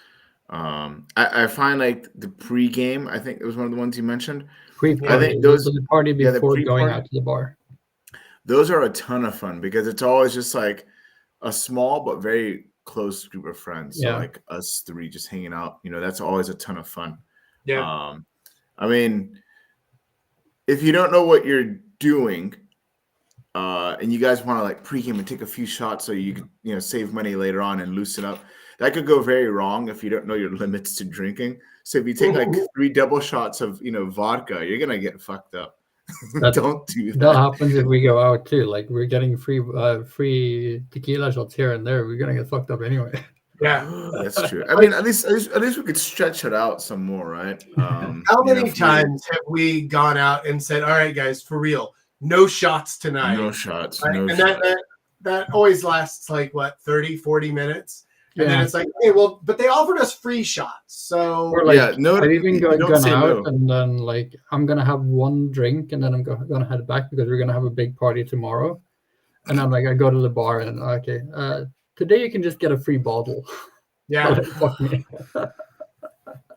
I find like the pregame. I think it was one of the ones you mentioned. I Pre-party, think so those, the party yeah, the before going pre-party. out to the bar. Those are a ton of fun because it's always just like a small but very close group of friends. So Yeah, like us three just hanging out. That's always a ton of fun. Yeah. Um, I mean, if you don't know what you're doing, and you guys want to like pregame and take a few shots so you could save money later on and loosen up, that could go very wrong if you don't know your limits to drinking. So if you take like 3 double shots of vodka, you're gonna get fucked up. that Don't do that that. happens if we go out too. Like we're getting free tequila shots here and there. We're gonna get fucked up anyway. Yeah. That's true. I Like, mean, at least we could stretch it out some more, right? how many For me, times have we gone out and said, "All right, guys, for real, no shots no tonight," shots, right? no And shots. that always lasts like what, 30, 40 minutes. And then Yeah. it's like, hey, well, but they offered us free shots. Or So like Yeah, no, I've even you don't gone say out no. and then like I'm gonna have one drink and then I'm gonna head back because we're gonna have a big party tomorrow. And I'm like I go to the bar and okay, today you can just get a free bottle. yeah. Fuck me.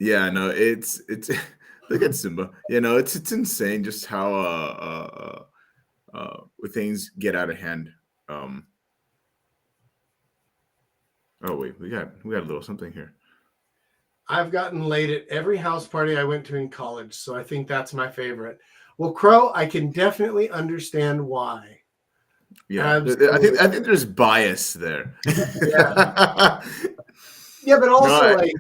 Yeah, no, it's look at Simba. It's insane just how things get out of hand. Um, oh wait, we got a little something here. I've gotten laid at every house party I went to in college, so I think that's my favorite. Well, Crow, I can definitely understand why. Yeah, Absolutely. I think there's bias there. Yeah. Yeah, but No, also like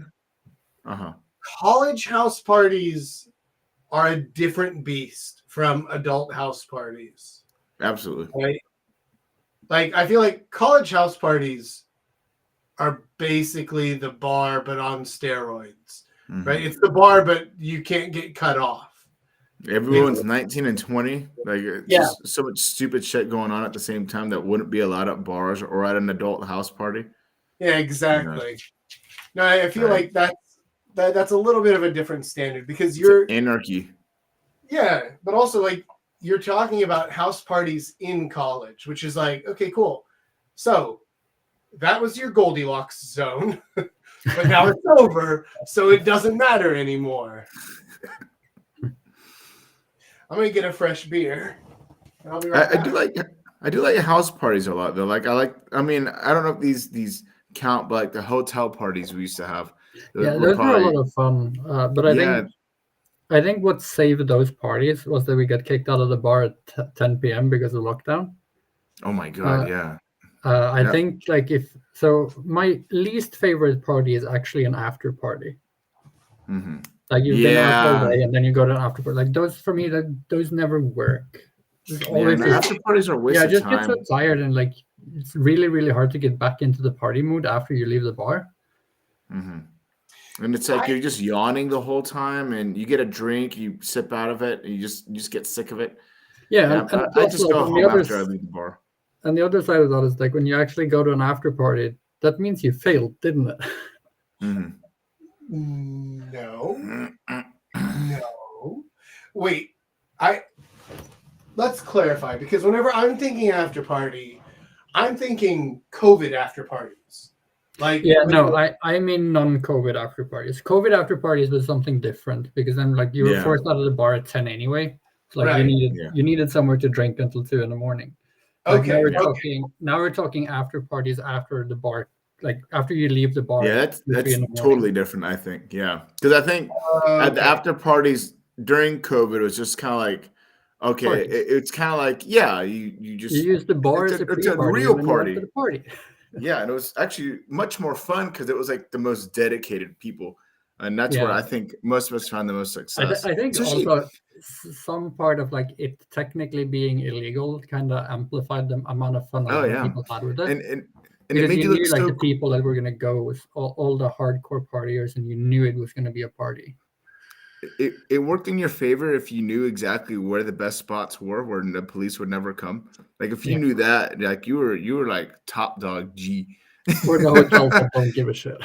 uh-huh. college house parties are a different beast from adult house parties. Absolutely. Right? Like I feel like college house parties are basically the bar but on steroids. Right? Mhm. It's the bar but you can't get cut off. You know? Everyone's 19 and 20. Like it's Yeah. just so much stupid shit going on at the same time that wouldn't be allowed at bars or at an adult house party. Yeah, You know, exactly. No, I feel right? like that's a little bit of a different standard because It's you're anarchy. yeah, but also like you're talking about house parties in college, which is like, okay, cool. So that was your Goldilocks zone, but now it's over, so it doesn't matter anymore. I'm gonna get a fresh beer, and I'll be right I do back. like house parties a lot though. I mean, I don't know if these count, but like the hotel parties we used to have, those Yeah, were those were a probably, lot of fun. But yeah. I think what saved those parties was that we got kicked out of the bar at 10 p.m. because of lockdown. Oh my god, Uh, yeah. I Yep. think like if so, my least favorite party is actually an after party. Hmm. Like you've been out all Yeah. day and then you go to an after party. Like those for me, like those never work. There's Yeah, always no, this, after parties are a yeah, waste I of just get so time. tired and like it's really really hard to get back into the party mood after you leave the bar. Hmm. And it's like I you're just yawning the whole time, and you get a drink, you sip out of it, and you just get sick of it. Yeah, Yeah, and I plus just like go on the home after I others leave the bar. and the other side of that is like when you actually go to an after party, that means you failed, didn't it? Hmm. no, no. Wait, I let's clarify because whenever I'm thinking after party, I'm thinking COVID after parties. Like Yeah, with no, the I mean non-COVID after parties. COVID after parties was something different because then like you were Yeah, forced out of the bar at 10 anyway. So like right. yeah, you needed somewhere to drink until 2 in the morning. Like Okay, yeah. okay. now we're talking after parties after the bar, like after you leave the bar Yeah, at that's 2, 3 that's in the morning. totally different, I think. Yeah. Because I think at the Okay. after parties during COVID it was just kind of like, okay, Party. it's kind of like, yeah, you You just use the bar it's as a a it's a pre-party real and then you went to party. the party. Yeah, and it was actually much more fun because it was like the most dedicated people, and that's where Yeah. I think most of us found the most success. I think Especially, also some part of like it technically being illegal kind of amplified the amount of fun oh other yeah, people had with it. and and and it Because made you you look knew like so the people that were gonna go was all the hardcore partiers, and you knew it was gonna be a party. it worked in your favor if you knew exactly where the best spots were where the police would never come. Like if you Yeah, knew that, like you were like top dog G. or the hotels that don't give a shit.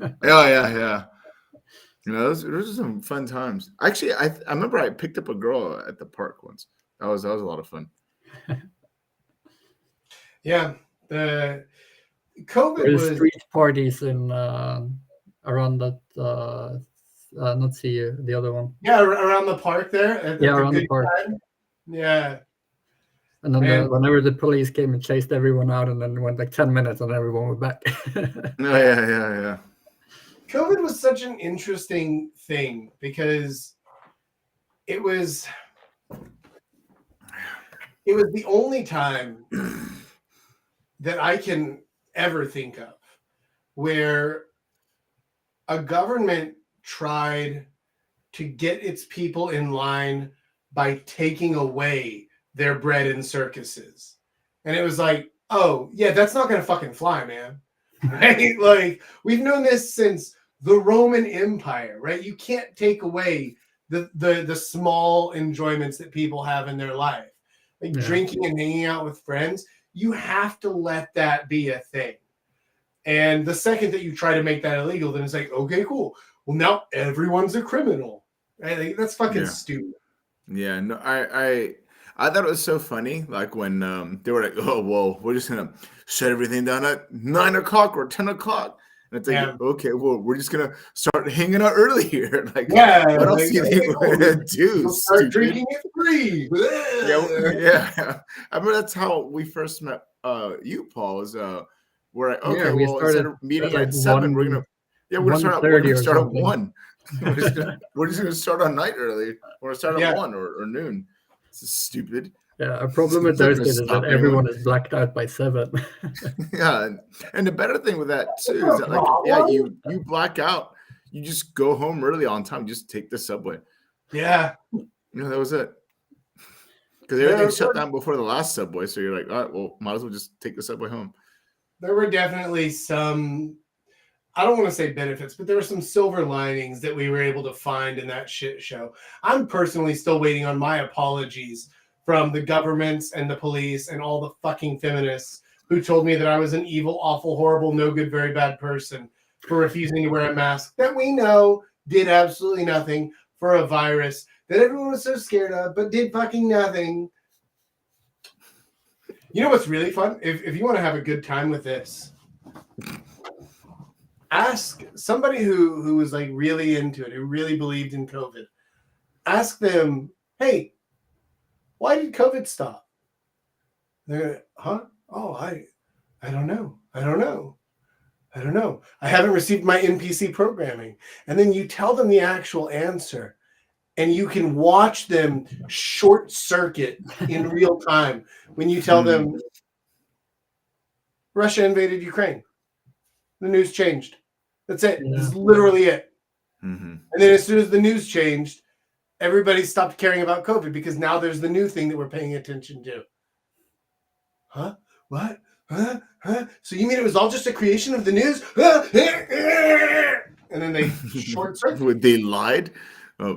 Yeah, yeah, yeah. Those are some fun times. Actually, I remember I picked up a girl at the park once. That was a lot of fun. Yeah. The COVID Or the was street parties in around that not CU, the other one. around the park there at Yeah, the around the good park. time. Yeah. And then Man. whenever the police came and chased everyone out, and then it went like 10 minutes, and everyone went back. Oh, yeah. COVID was such an interesting thing because it was the only time that I can ever think of where a government tried to get its people in line by taking away their bread and circuses. And it was like, oh, yeah, that's not going to fucking fly, man. Right? Like, we've known this since the Roman Empire, right? You can't take away the small enjoyments that people have in their life. Like drinking and hanging out with friends, you have to let that be a thing. And the second that you try to make that illegal, then it's like, okay, cool. Well, now everyone's a criminal. Right? Like, that's fucking stupid. Yeah, no, I thought it was so funny, like when they were like, "Oh, well, we're just gonna shut everything down at 9 o'clock or 10 o'clock," and it's like, okay, well, we're just gonna start hanging out earlier. Like, what else do you think we're gonna do? We'll start drinking at 3. Yeah. I remember that's how we first met. You, Paul, is we're like, okay, we well, instead of meeting at 7, we're gonna start at 1. We're just gonna start on night early. We're gonna start at 1 or noon. This is stupid. Yeah, a problem with those kids is that everyone is blacked out by 7. Yeah, and the better thing with that too is that, like, you black out, you just go home early on time. Just take the subway. Yeah, that was it. Because everything shut down before the last subway, so you're like, all right, well, might as well just take the subway home. There were definitely some, I don't want to say benefits, but there were some silver linings that we were able to find in that shit show. I'm personally still waiting on my apologies from the governments and the police and all the fucking feminists who told me that I was an evil, awful, horrible, no good, very bad person for refusing to wear a mask that we know did absolutely nothing for a virus that everyone was so scared of, but did fucking nothing. You know what's really fun? If you want to have a good time with this, ask somebody who was like really into it, who really believed in COVID. Ask them, hey, why did COVID stop? They're, huh? Oh, I don't know. I don't know. I haven't received my NPC programming. And then you tell them the actual answer, and you can watch them short circuit in real time when you tell them Russia invaded Ukraine. The news changed. That's it. Yeah. This is literally it. Mm-hmm. And then as soon as the news changed, everybody stopped caring about COVID because now there's the new thing that we're paying attention to. Huh? What? Huh? So you mean it was all just a creation of the news? And then they short circuit. They lied? Oh.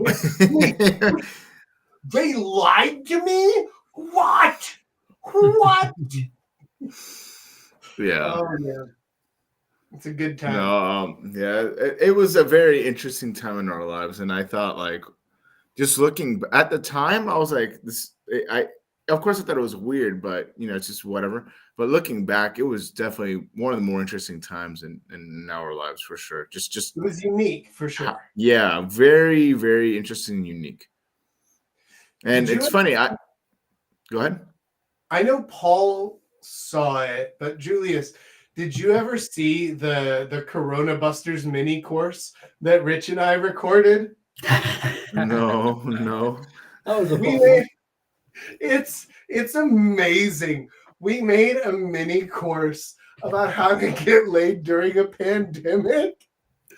They lied to me? What? Yeah. Oh, yeah. It's a good time. No, it was a very interesting time in our lives, and I thought, like, just looking at the time, I was like, this. Of course, I thought it was weird, but it's just whatever. But looking back, it was definitely one of the more interesting times in our lives for sure. Just it was unique for sure. Yeah, very, very interesting and unique. And it's funny. Go ahead. I know Paul saw it, but Julius, did you ever see the Corona Busters mini course that Rich and I recorded? No. That was it's amazing. We made a mini course about how to get laid during a pandemic.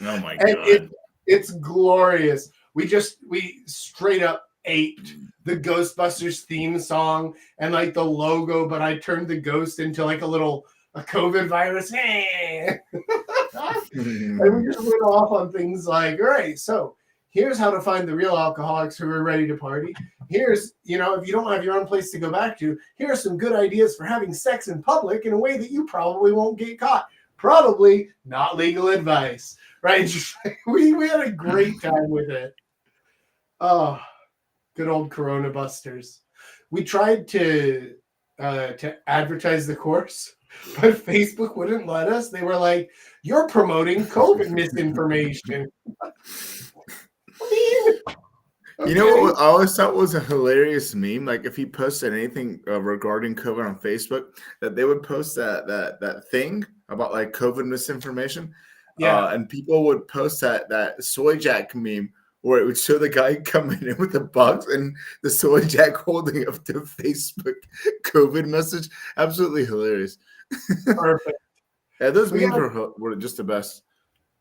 Oh my God. It's glorious. We straight up aped the Ghostbusters theme song and like the logo, but I turned the ghost into like a COVID virus. And we just went off on things like, all right, so here's how to find the real alcoholics who are ready to party. Here's, if you don't have your own place to go back to, here are some good ideas for having sex in public in a way that you probably won't get caught. Probably not legal advice, right? We had a great time with it. Oh, good old Corona Busters. We tried to advertise the course, But Facebook wouldn't let us. They were like, "You're promoting COVID misinformation." I mean, You know okay. what I always thought was a hilarious meme? Like if he posted anything regarding COVID on Facebook, that they would post that thing about like COVID misinformation, Yeah. and people would post that soy jack meme where it would show the guy coming in with a box and the soy jack holding up the Facebook COVID message. Absolutely hilarious. Perfect. Yeah, those We memes got were just the best.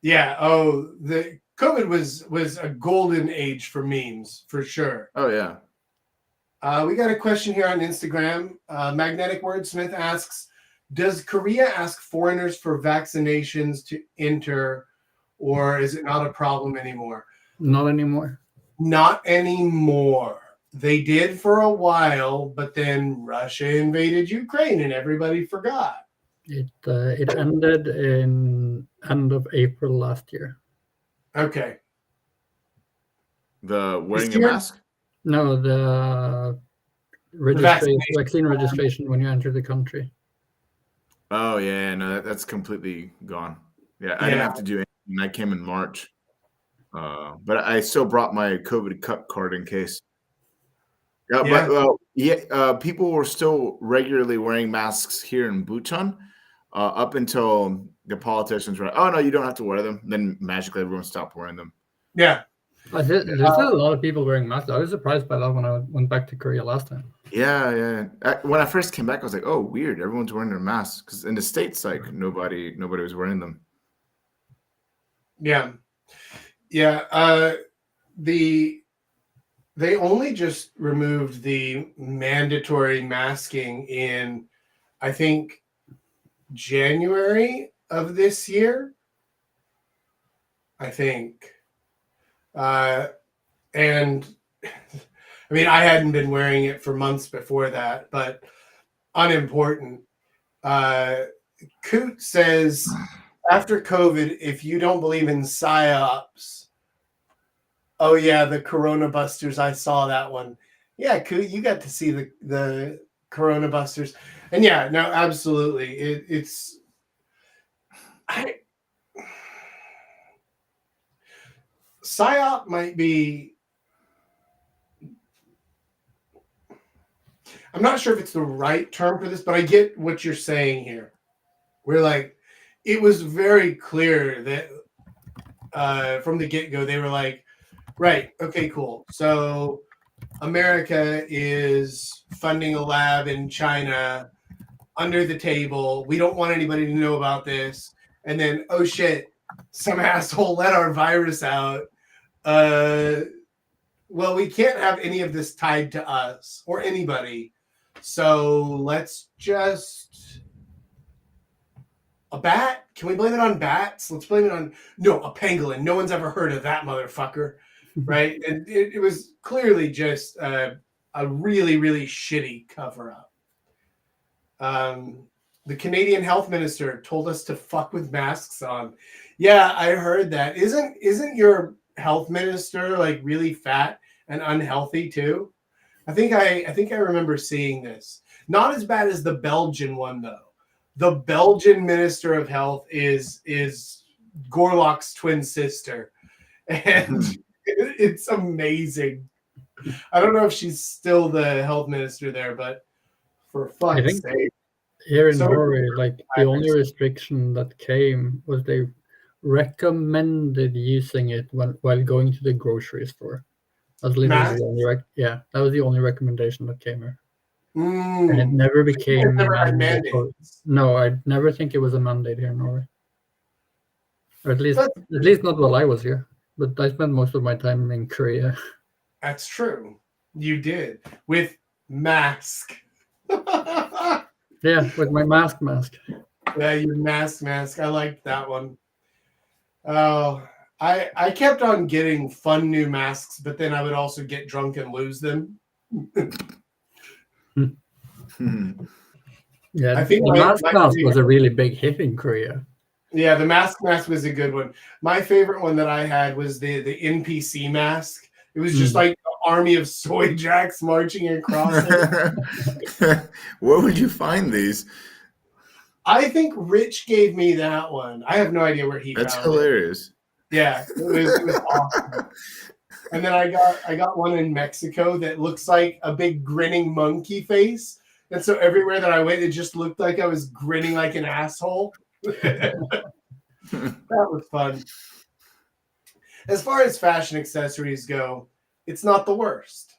Yeah. Oh, the COVID was a golden age for memes for sure. Oh yeah. We got a question here on Instagram. Magnetic Wordsmith asks, "Does Korea ask foreigners for vaccinations to enter, or is it not a problem anymore?" Not anymore. Not anymore. They did for a while, but then Russia invaded Ukraine and everybody forgot. It ended in end of April last year. Okay. The wearing This a year? mask? No, the vaccine registration when you enter the country. Oh yeah, no, that's completely gone. Yeah, I didn't have to do anything. I came in March, but I still brought my COVID cup card in case. Yeah, Yeah. but people were still regularly wearing masks here in Bhutan up until the politicians were like, "Oh no, you don't have to wear them." Then magically everyone stopped wearing them. Yeah. There's still a lot of people wearing masks. I was surprised by that when I went back to Korea last time. Yeah. When I first came back, I was like, "Oh, weird! Everyone's wearing their masks." Because in the States, like nobody was wearing them. Yeah. They only just removed the mandatory masking in, I think, January of this year. I think. And I mean, I hadn't been wearing it for months before that, but unimportant. Coot says, after COVID, if you don't believe in psyops, oh yeah, the Corona Busters, I saw that one. Yeah, Coot, you got to see the Corona Busters. And yeah, no, absolutely. It's psyop might be, I'm not sure if it's the right term for this, but I get what you're saying here. We're like, it was very clear that from the get-go, they were like, right, okay, cool. So America is funding a lab in China under the table. We don't want anybody to know about this. And then, oh shit, some asshole let our virus out. Well, we can't have any of this tied to us or anybody. So let's just... A bat? Can we blame it on bats? Let's blame it on... No, a pangolin. No one's ever heard of that motherfucker. Right? And it was clearly just a really, really shitty cover-up. The Canadian health minister told us to fuck with masks on. Yeah, I heard that. Isn't your health minister like really fat and unhealthy too? I think I remember seeing this. Not as bad as the Belgian one though. The Belgian Minister of Health is Gorlock's twin sister, and it's amazing. I don't know if she's still the health minister there, but for fuck's sake. Here in Norway, like the only restriction that came was they recommended using it while going to the grocery store. That's literally the only that was the only recommendation that came here. And it never became mandatory. No, I never think it was a mandate here in Norway. Or at least not while I was here. But I spent most of my time in Korea. That's true. You did. With mask. Yeah, with my mask. Yeah, your mask. I liked that one. Oh, I kept on getting fun new masks, but then I would also get drunk and lose them. Yeah, I think the mask was a really big hit in Korea. Yeah, the mask was a good one. My favorite one that I had was the NPC mask. It was just like an army of soy jacks marching across it. Where would you find these? I think Rich gave me that one. I have no idea where he That's found hilarious. it. Yeah, it was awesome. And then I got one in Mexico that looks like a big grinning monkey face. And so everywhere that I went, it just looked like I was grinning like an asshole. That was fun. As far as fashion accessories go, it's not the worst.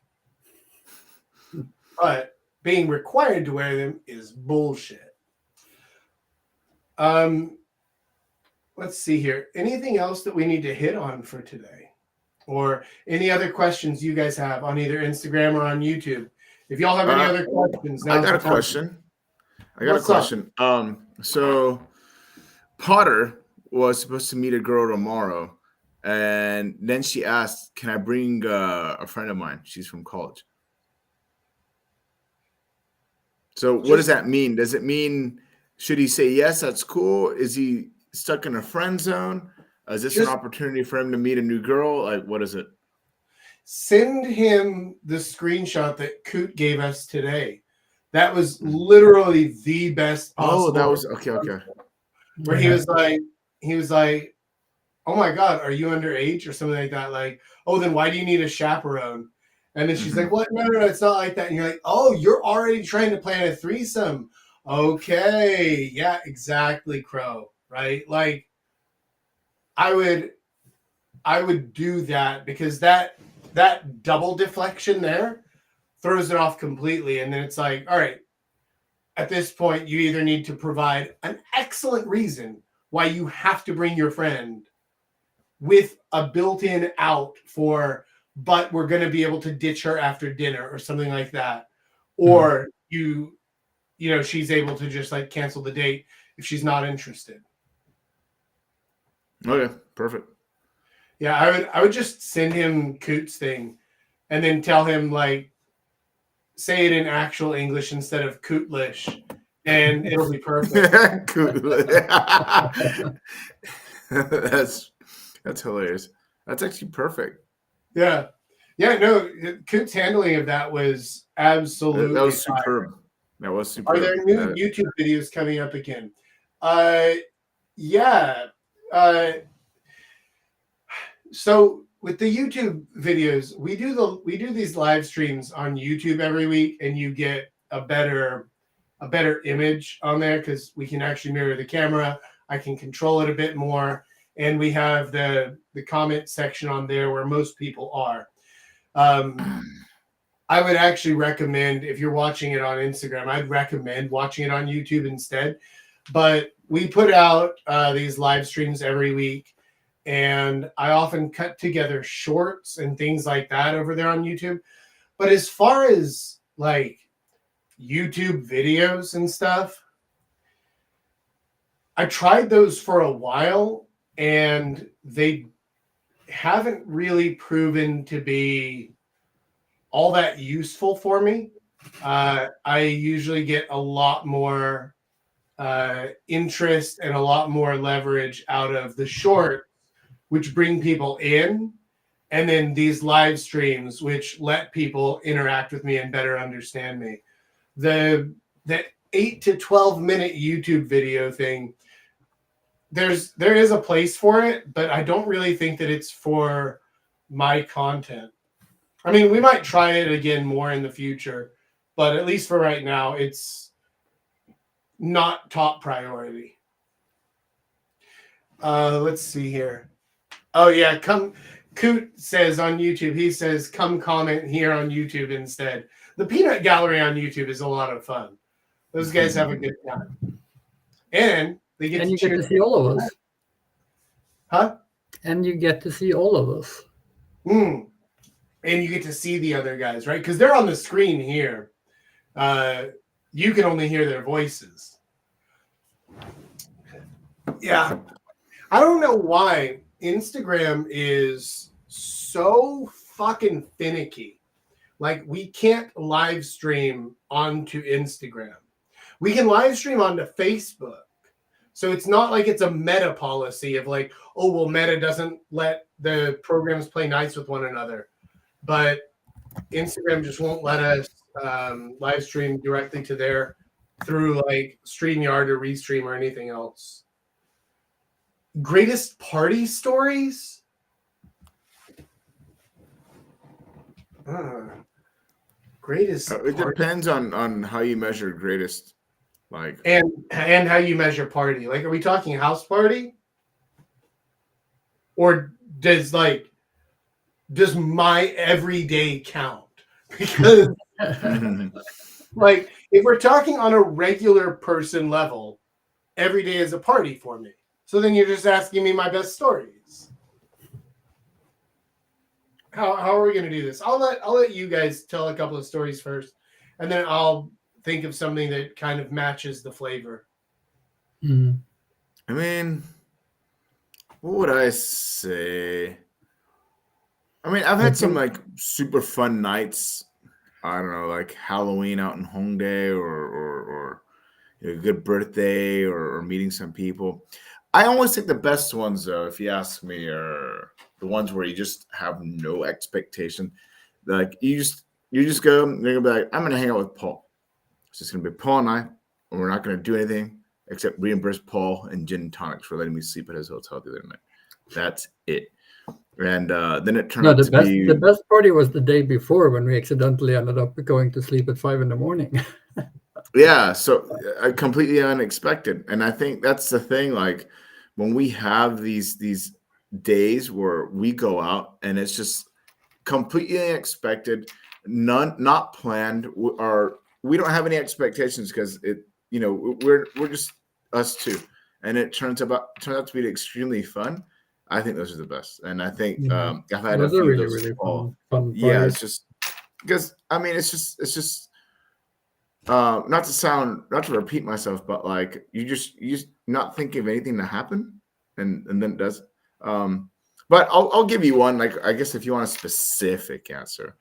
But being required to wear them is bullshit. Let's see here. Anything else that we need to hit on for today? Or any other questions you guys have on either Instagram or on YouTube? If y'all have any other questions, I got a question. What's up? So Potter was supposed to meet a girl tomorrow, and then she asked, "Can I bring a friend of mine? She's from college." So what does that mean? Does it mean should he say yes? That's cool. Is he stuck in a friend zone? Is this an opportunity for him to meet a new girl? Like, what is it? Send him the screenshot that Coot gave us today. That was literally the best possible. Oh, that was okay. Where he was like, "Oh my God, are you underage?" or something like that. Like, "Oh, then why do you need a chaperone?" And then she's like, "What? No, it's not like that." And you're like, "Oh, you're already trying to plan a threesome." Okay, yeah, exactly, Crow. Right? Like, I would do that because that double deflection there throws it off completely. And then it's like, all right, at this point, you either need to provide an excellent reason why you have to bring your friend with a built-in out for, but we're going to be able to ditch her after dinner or something like that. Or you know, she's able to just like cancel the date if she's not interested. Okay, perfect. Yeah, I would just send him Coot's thing and then tell him, like, say it in actual English instead of Cootlish, and it'll be perfect. That's hilarious. That's actually perfect. Yeah. No, Coot's handling of that was absolutely that was superb. Fire. That was superb. Are there new YouTube videos coming up again? Yeah. So with the YouTube videos, we do these live streams on YouTube every week, and you get a better image on there because we can actually mirror the camera. I can control it a bit more, and we have the comment section on there where most people are. I would actually recommend, if you're watching it on Instagram, I'd recommend watching it on YouTube instead. But we put out these live streams every week, and I often cut together shorts and things like that over there on YouTube. But as far as like YouTube videos and stuff, I tried those for a while, and they haven't really proven to be all that useful for me. I usually get a lot more interest and a lot more leverage out of the short, which bring people in, and then these live streams, which let people interact with me and better understand me. The 8 to 12 minute YouTube video thing, there is a place for it, but I don't really think that it's for my content. I mean, we might try it again more in the future, but at least for right now, it's not top priority. Let's see here. Oh yeah, Coot says on YouTube, he says, come comment here on YouTube instead. The Peanut Gallery on YouTube is a lot of fun. Those guys have a good time. And they get you get to see all of us. Huh? And you get to see all of us. And you get to see the other guys, right? Because they're on the screen here. You can only hear their voices. Yeah. I don't know why Instagram is so fucking finicky. Like, we can't live stream onto Instagram. We can live stream onto Facebook. So it's not like it's a Meta policy of like, oh, well, Meta doesn't let the programs play nice with one another. But Instagram just won't let us live stream directly to their through like StreamYard or Restream or anything else. Greatest party stories? Greatest It party. depends on how you measure greatest. Like, And how you measure party. Like, are we talking house party? Or does my everyday count? Because like, if we're talking on a regular person level, every day is a party for me. So then you're just asking me my best stories. How are we going to do this? I'll let you guys tell a couple of stories first, and then I'll think of something that kind of matches the flavor. Mm. I mean, what would I say? I mean, I've had some like super fun nights. I don't know, like Halloween out in Hongdae, or a good birthday, or meeting some people. I always think the best ones, though, if you ask me, are the ones where you just have no expectation. Like you just go, you're gonna be like, I'm gonna hang out with Paul. It's just gonna be Paul and I, and we're not gonna do anything except reimburse Paul and gin and tonics for letting me sleep at his hotel the other night. That's it. And then it turned out to be the best party was the day before when we accidentally ended up going to sleep at 5 a.m. Yeah, so completely unexpected. And I think that's the thing, like when we have these days where we go out and it's just completely unexpected, not planned, or we don't have any expectations because we're just us two, and it turns out to be extremely fun. I think those are the best, and I think I've had Those a are few really of those. really fun parties. Yeah, it's just because I mean it's just not to repeat myself, but like you just not think of anything to happen, and then it does. But I'll give you one. Like I guess if you want a specific answer,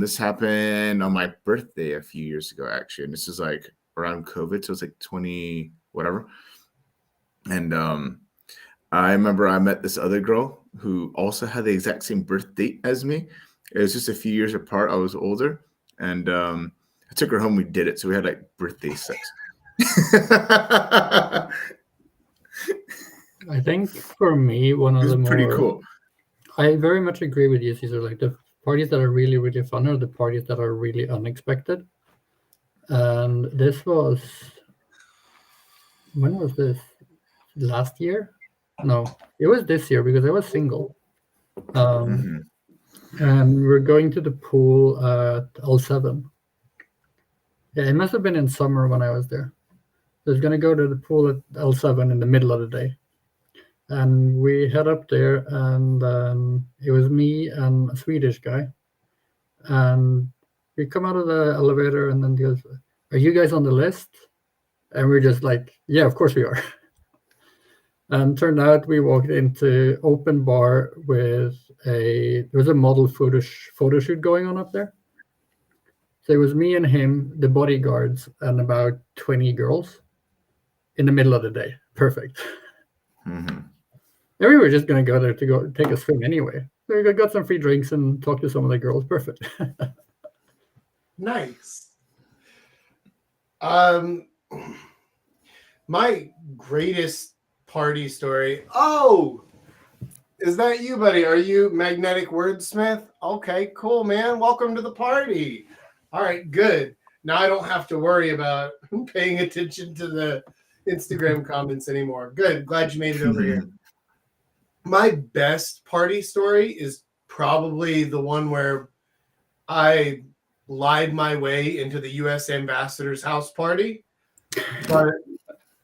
this happened on my birthday a few years ago, actually, and this is like around COVID, so it's like 20 whatever. And I remember I met this other girl who also had the exact same birth date as me. It was just a few years apart. I was older, and I took her home. We did it, so we had like birthday sex. I think for me, one of the more pretty cool. I very much agree with you, Caesar. Like the parties that are really really fun are the parties that are really unexpected. And this was when was this? Last year? No, it was this year because I was single. And we're going to the pool at L7. Yeah, it must have been in summer when I was there. So I was gonna go to the pool at L7 in the middle of the day, and we head up there, and it was me and a Swedish guy, and we come out of the elevator, and then he goes, "Are you guys on the list?" And we're just like, "Yeah, of course we are." And turned out we walked into open bar with there was a model photo shoot going on up there. So it was me and him, the bodyguards, and about 20 girls in the middle of the day. Perfect. And we were just going to go there to go take a swim anyway. So we got some free drinks and talked to some of the girls. Perfect. Nice. My greatest party story. Oh, is that you, buddy? Are you Magnetic Wordsmith? Okay, cool, man. Welcome to the party. All right, good. Now I don't have to worry about paying attention to the Instagram comments anymore. Good. Glad you made it over here. My best party story is probably the one where I lied my way into the U.S. ambassador's house party. But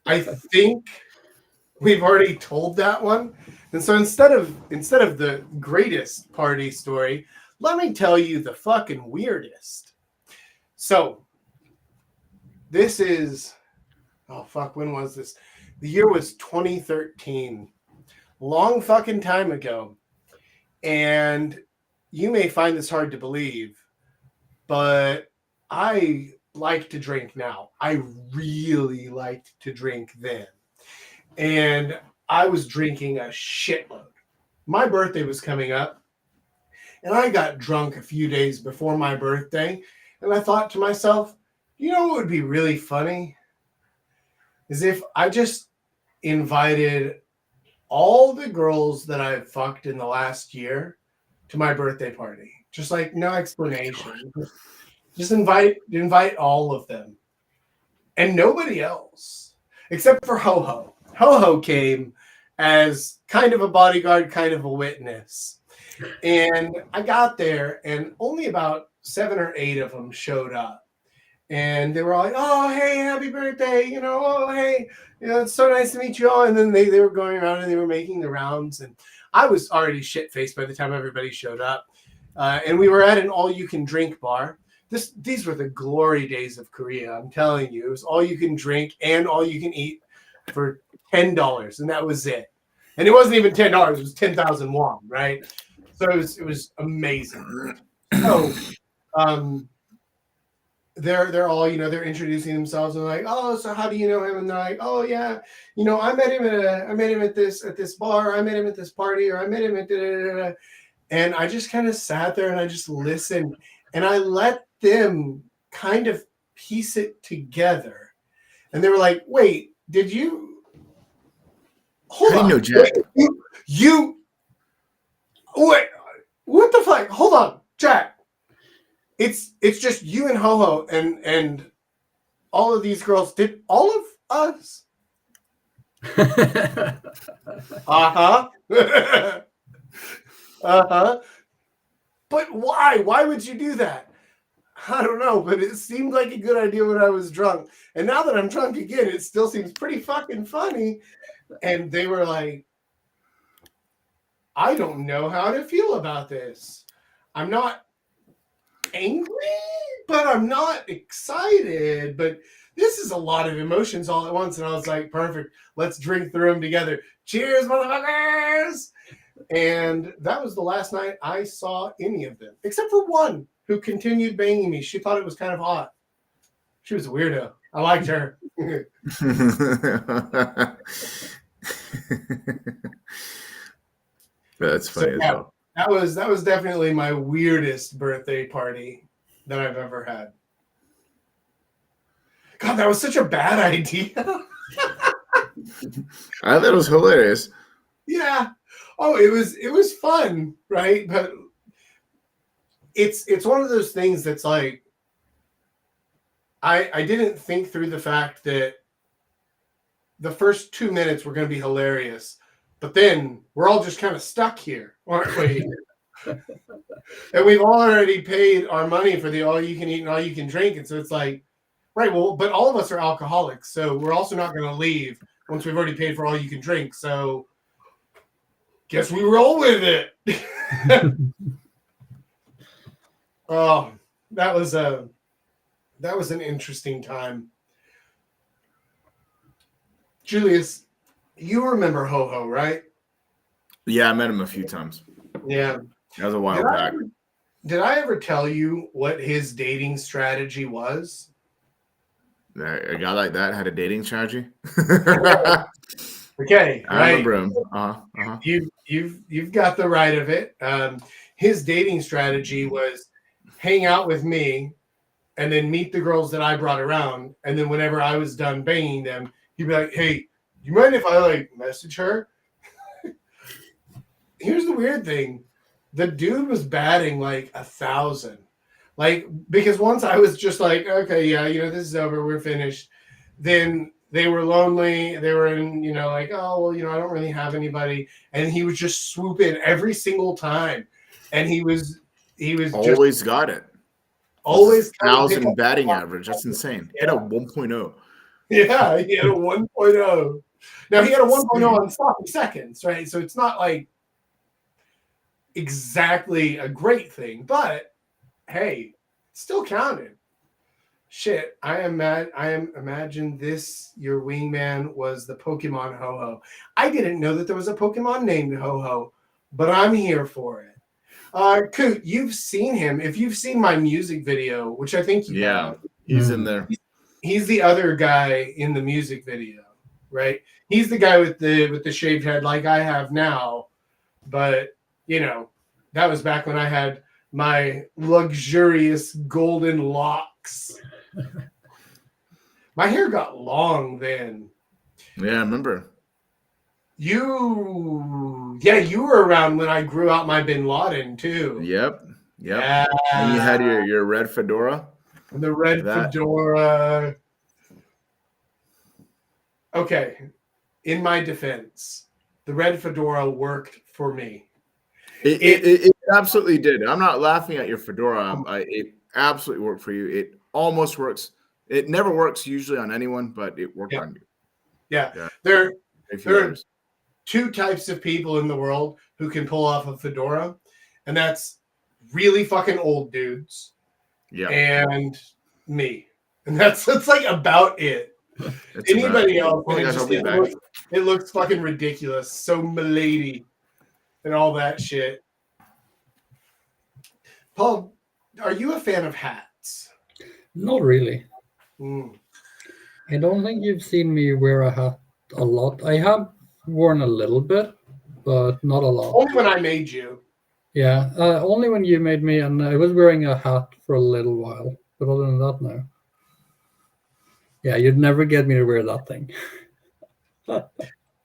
I think we've already told that one. And so instead of the greatest party story, let me tell you the fucking weirdest. So this is, oh fuck, when was this? The year was 2013. Long fucking time ago. And you may find this hard to believe, but I like to drink now. I really liked to drink then. And I was drinking a shitload. My birthday was coming up, and I got drunk a few days before my birthday. And I thought to myself, You know what would be really funny? Is if I just invited all the girls that I've fucked in the last year to my birthday party. Just like no explanation. Just invite all of them. And nobody else. Except for Ho Ho. Ho Ho came as kind of a bodyguard, kind of a witness. And I got there and only about 7 or 8 of them showed up. And they were all like, oh, hey, happy birthday. You know, oh, hey, you know, it's so nice to meet you all. And then they were going around and they were making the rounds. And I was already shit-faced by the time everybody showed up. And we were at an all-you-can-drink bar. These were the glory days of Korea. I'm telling you. It was all you can drink and all you can eat for $10. And that was it. And it wasn't even $10. It was 10,000 won, right? So it was amazing. So, they're all, you know, they're introducing themselves and like, oh, so how do you know him? And they're like, oh yeah, you know, I met him at this bar, I met him at this party, or I met him at da-da-da-da. And I just kind of sat there and I just listened and I let them kind of piece it together. And they were like, wait, did you hold on? Know, Jack. You wait, what the fuck? Hold on, Jack. It's just you and Ho Ho and all of these girls. Did all of us? Uh-huh. Uh-huh. But why? Why would you do that? I don't know, but it seemed like a good idea when I was drunk. And now that I'm drunk again, it still seems pretty fucking funny. And they were like, I don't know how to feel about this. I'm not angry, but I'm not excited. But this is a lot of emotions all at once. And I was like, perfect. Let's drink through them together. Cheers, motherfuckers. And that was the last night I saw any of them, except for one who continued banging me. She thought it was kind of hot. She was a weirdo. I liked her. That's funny as well. That was definitely my weirdest birthday party that I've ever had. God, that was such a bad idea. I thought it was hilarious. Yeah. Oh, it was fun, right? But it's one of those things that's like I didn't think through the fact that the first 2 minutes were going to be hilarious, but then we're all just kind of stuck here, aren't we? And we've already paid our money for the all you can eat and all you can drink, and so it's like, right, well, but all of us are alcoholics, so we're also not going to leave once we've already paid for all you can drink. So guess we roll with it. Oh, that was an interesting time. Julius, you remember Ho Ho, right? Yeah, I met him a few times. Yeah. That was a while back. Did I ever tell you what his dating strategy was? A guy like that had a dating strategy. Okay, I right. remember him. You've got the right of it. His dating strategy was hang out with me, and then meet the girls that I brought around, and then whenever I was done banging them, he'd be like, "Hey, you mind if I like message her?" Here's the weird thing: the dude was batting like 1,000. Like, because once I was just like, okay, yeah, you know, this is over, we're finished. Then they were lonely. They were in, you know, like, oh, well, you know, I don't really have anybody. And he would just swoop in every single time. And he was always just got it. Always 1,000 batting average. That's insane. Yeah. Hit a 1.0. Yeah, he had a 1.0. Now, he had a 1.0 on sloppy seconds, right? So it's not like exactly a great thing, but hey, still counted. Shit, I imagine this, your wingman was the Pokemon Ho-Ho. I didn't know that there was a Pokemon named Ho-Ho, but I'm here for it. Coot, you've seen him. If you've seen my music video, which I think you have. He's in there. He's the other guy in the music video, right? He's the guy with the shaved head like I have now, but you know, that was back when I had my luxurious golden locks. My hair got long then. Yeah, I remember. You were around when I grew out my Bin Laden too. Yep. Yeah. And you had your red fedora. The red That- fedora. Okay. In my defense, the red fedora worked for me. It absolutely did. I'm not laughing at your fedora. It absolutely worked for you. It almost works. It never works usually on anyone, but it worked on you. Yeah. There A few are others. two types of people in the world who can pull off a fedora, and that's really fucking old dudes Yeah. and me. And that's like about it. It's Anybody about, else, oh my and gosh, I'll be back. it looks fucking ridiculous. So milady and all that shit. Paul, are you a fan of hats? Not really. Mm. I don't think you've seen me wear a hat a lot. I have worn a little bit, but not a lot. Only when I made you. Yeah, only when you made me, and I was wearing a hat for a little while. But other than that, no. Yeah, you'd never get me to wear that thing.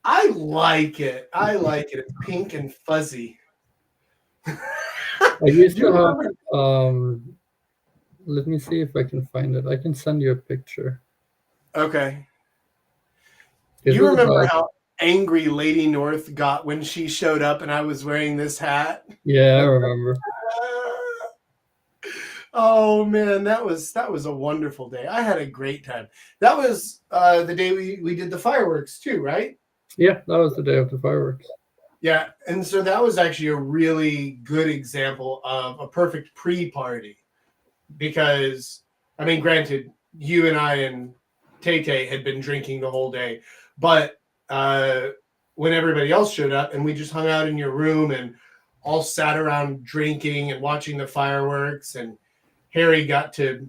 I like it. It's pink and fuzzy. I used to have. Let me see if I can find it. I can send you a picture. Okay. This You was remember about- how angry Lady North got when she showed up and I was wearing this hat? Yeah, I remember. Oh man, that was a wonderful day. I had a great time. That was the day we did the fireworks too, right? Yeah, that was the day of the fireworks. Yeah, and so that was actually a really good example of a perfect pre-party because, I mean, granted, you and I and Tay Tay had been drinking the whole day, but when everybody else showed up and we just hung out in your room and all sat around drinking and watching the fireworks, and Harry got to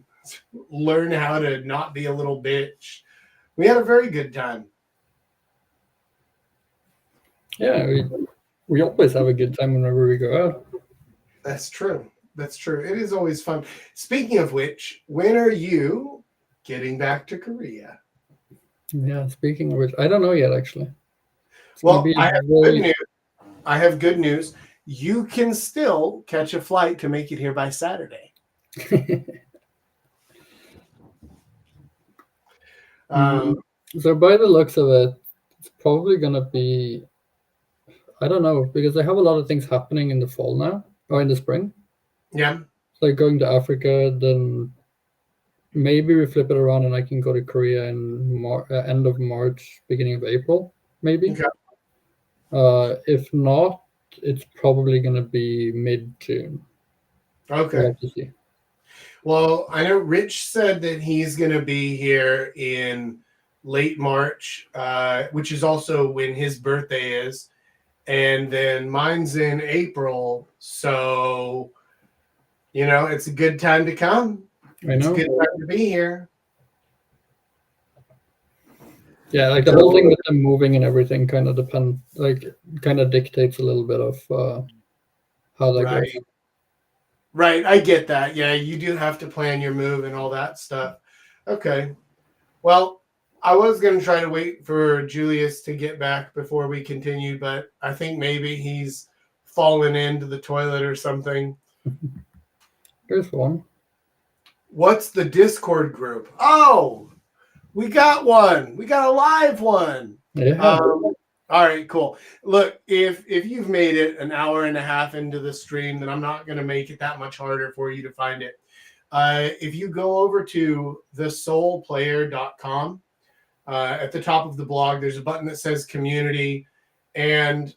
learn how to not be a little bitch. We had a very good time. Yeah, we always have a good time whenever we go out. That's true. That's true. It is always fun. Speaking of which, when are you getting back to Korea? Yeah, speaking of which, I don't know yet, actually. It's Well, gonna be I have really- good news. I have good news. You can still catch a flight to make it here by Saturday. So by the looks of it, it's probably gonna be, I don't know, because I have a lot of things happening in the fall now, or in the spring. Yeah. Like going to Africa, then maybe we flip it around and I can go to Korea in end of March, beginning of April, maybe. Okay. If not, it's probably gonna be mid-June. Okay. We'll have to see. Well, I know Rich said that he's going to be here in late March, which is also when his birthday is. And then mine's in April. So, it's a good time to come. I It's a know. good time to be here. Yeah, like the whole thing with them moving and everything kind of dictates a little bit of how that Right. goes. Right. I get that. Yeah, you do have to plan your move and all that stuff. Okay. Well, I was going to try to wait for Julius to get back before we continue, but I think maybe he's fallen into the toilet or something. There's one. What's the Discord group? Oh, we got one. We got a live one. Yeah. All right, cool. Look, if you've made it an hour and a half into the stream, then I'm not going to make it that much harder for you to find it. If you go over to thesoulplayer.com, at the top of the blog, there's a button that says community. And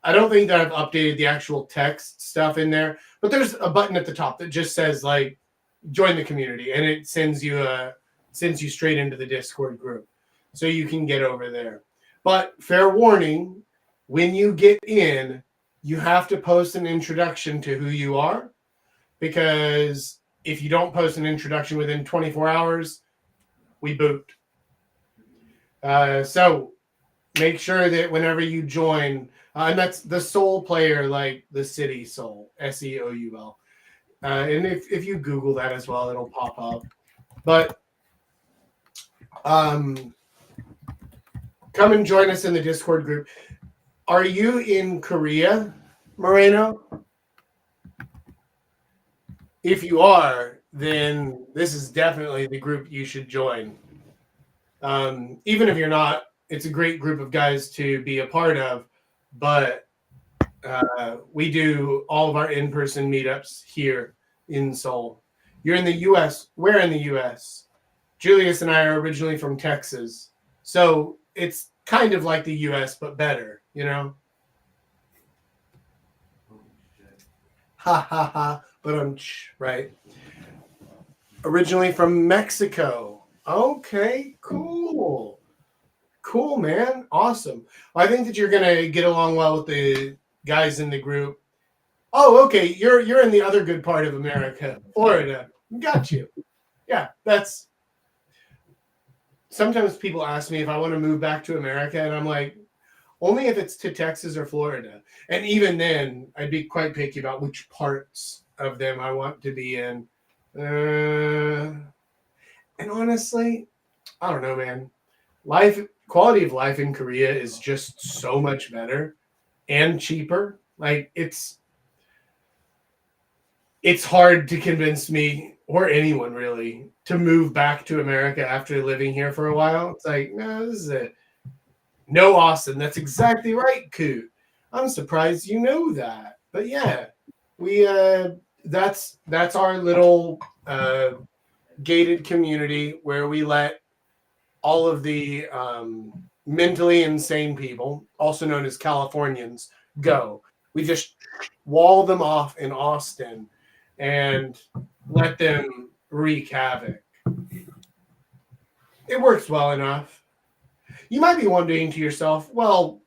I don't think that I've updated the actual text stuff in there, but there's a button at the top that just says like join the community, and it sends you straight into the Discord group. So you can get over there. But fair warning, when you get in, you have to post an introduction to who you are, because if you don't post an introduction within 24 hours, we boot. So make sure that whenever you join, and that's the Soul Player, like the city Soul, SEOUL. And if you Google that as well, it'll pop up. But Come and join us in the Discord group. Are you in Korea, Moreno? If you are, then this is definitely the group you should join. Even if you're not, it's a great group of guys to be a part of. But we do all of our in-person meetups here in Seoul. You're in the U.S. Where in the U.S.? Julius and I are originally from Texas, so it's kind of like the U.S. but better, you know. Ha ha ha! But right. Originally from Mexico. Okay, cool. Cool, man. Awesome. I think that you're gonna get along well with the guys in the group. Oh, okay. You're in the other good part of America, Florida. Got you. Yeah, that's. Sometimes people ask me if I want to move back to America, and I'm like, only if it's to Texas or Florida. And even then, I'd be quite picky about which parts of them I want to be in. And honestly, I don't know, man. Quality of life in Korea is just so much better and cheaper. Like it's hard to convince me or anyone really to move back to America after living here for a while. It's like, no, this is it. No, Austin, that's exactly right, Coot. I'm surprised you know that. But yeah, we that's our little gated community where we let all of the mentally insane people, also known as Californians, go. We just wall them off in Austin and let them wreak havoc. It works well enough. You might be wondering to yourself, well,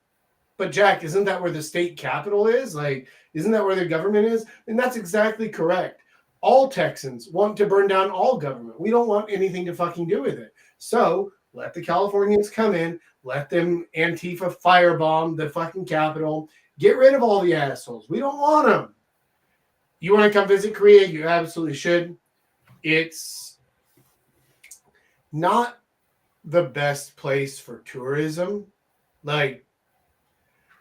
but Jack, isn't that where the state capital is? Like, isn't that where the government is? And that's exactly correct. All Texans want to burn down all government. We don't want anything to fucking do with it. So let the Californians come in, let them Antifa firebomb the fucking Capitol, get rid of all the assholes. We don't want them. You want to come visit Korea? You absolutely should. It's not the best place for tourism. Like,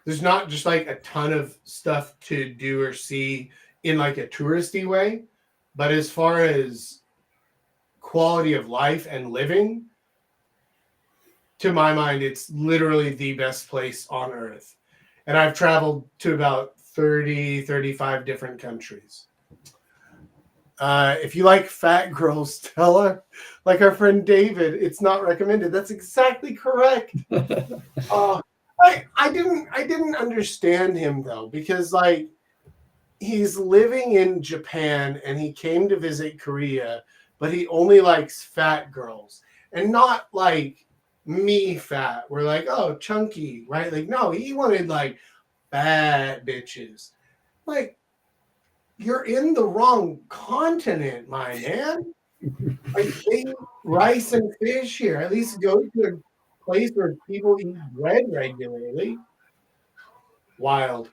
there's not just like a ton of stuff to do or see in like a touristy way. But as far as quality of life and living, to my mind, it's literally the best place on earth. And I've traveled to about 30, 35 different countries. If you like fat girls, tell her, like our friend David, it's not recommended. That's exactly correct. I didn't understand him though, because like he's living in Japan and he came to visit Korea, but he only likes fat girls and not like me fat. We're like, oh, chunky, right? Like, no, he wanted like fat bitches. Like, you're in the wrong continent, my man. Like, they eat rice and fish here. At least go to a place where people eat bread regularly. Wild.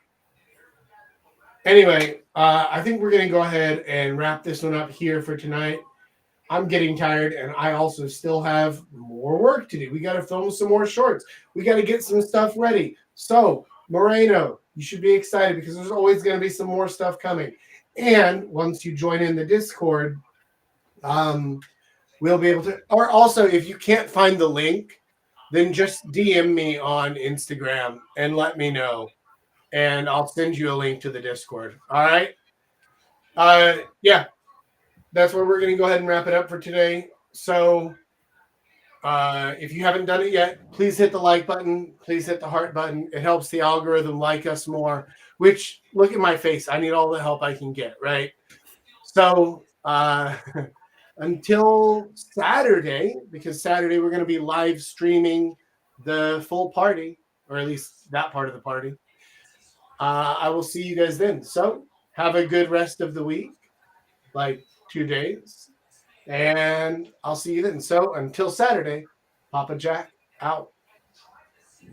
Anyway, I think we're going to go ahead and wrap this one up here for tonight. I'm getting tired, and I also still have more work to do. We got to film some more shorts. We got to get some stuff ready. So, Moreno, you should be excited because there's always going to be some more stuff coming. And once you join in the Discord, we'll be able to. Or also, if you can't find the link, then just DM me on Instagram and let me know. And I'll send you a link to the Discord. All right. Yeah, that's where we're going to go ahead and wrap it up for today. So if you haven't done it yet, please hit the like button. Please hit the heart button. It helps the algorithm like us more, which, look at my face. I need all the help I can get, right? So until Saturday, because Saturday we're going to be live streaming the full party, or at least that part of the party. I will see you guys then. So have a good rest of the week, like 2 days, and I'll see you then. So until Saturday, Papa Jack out.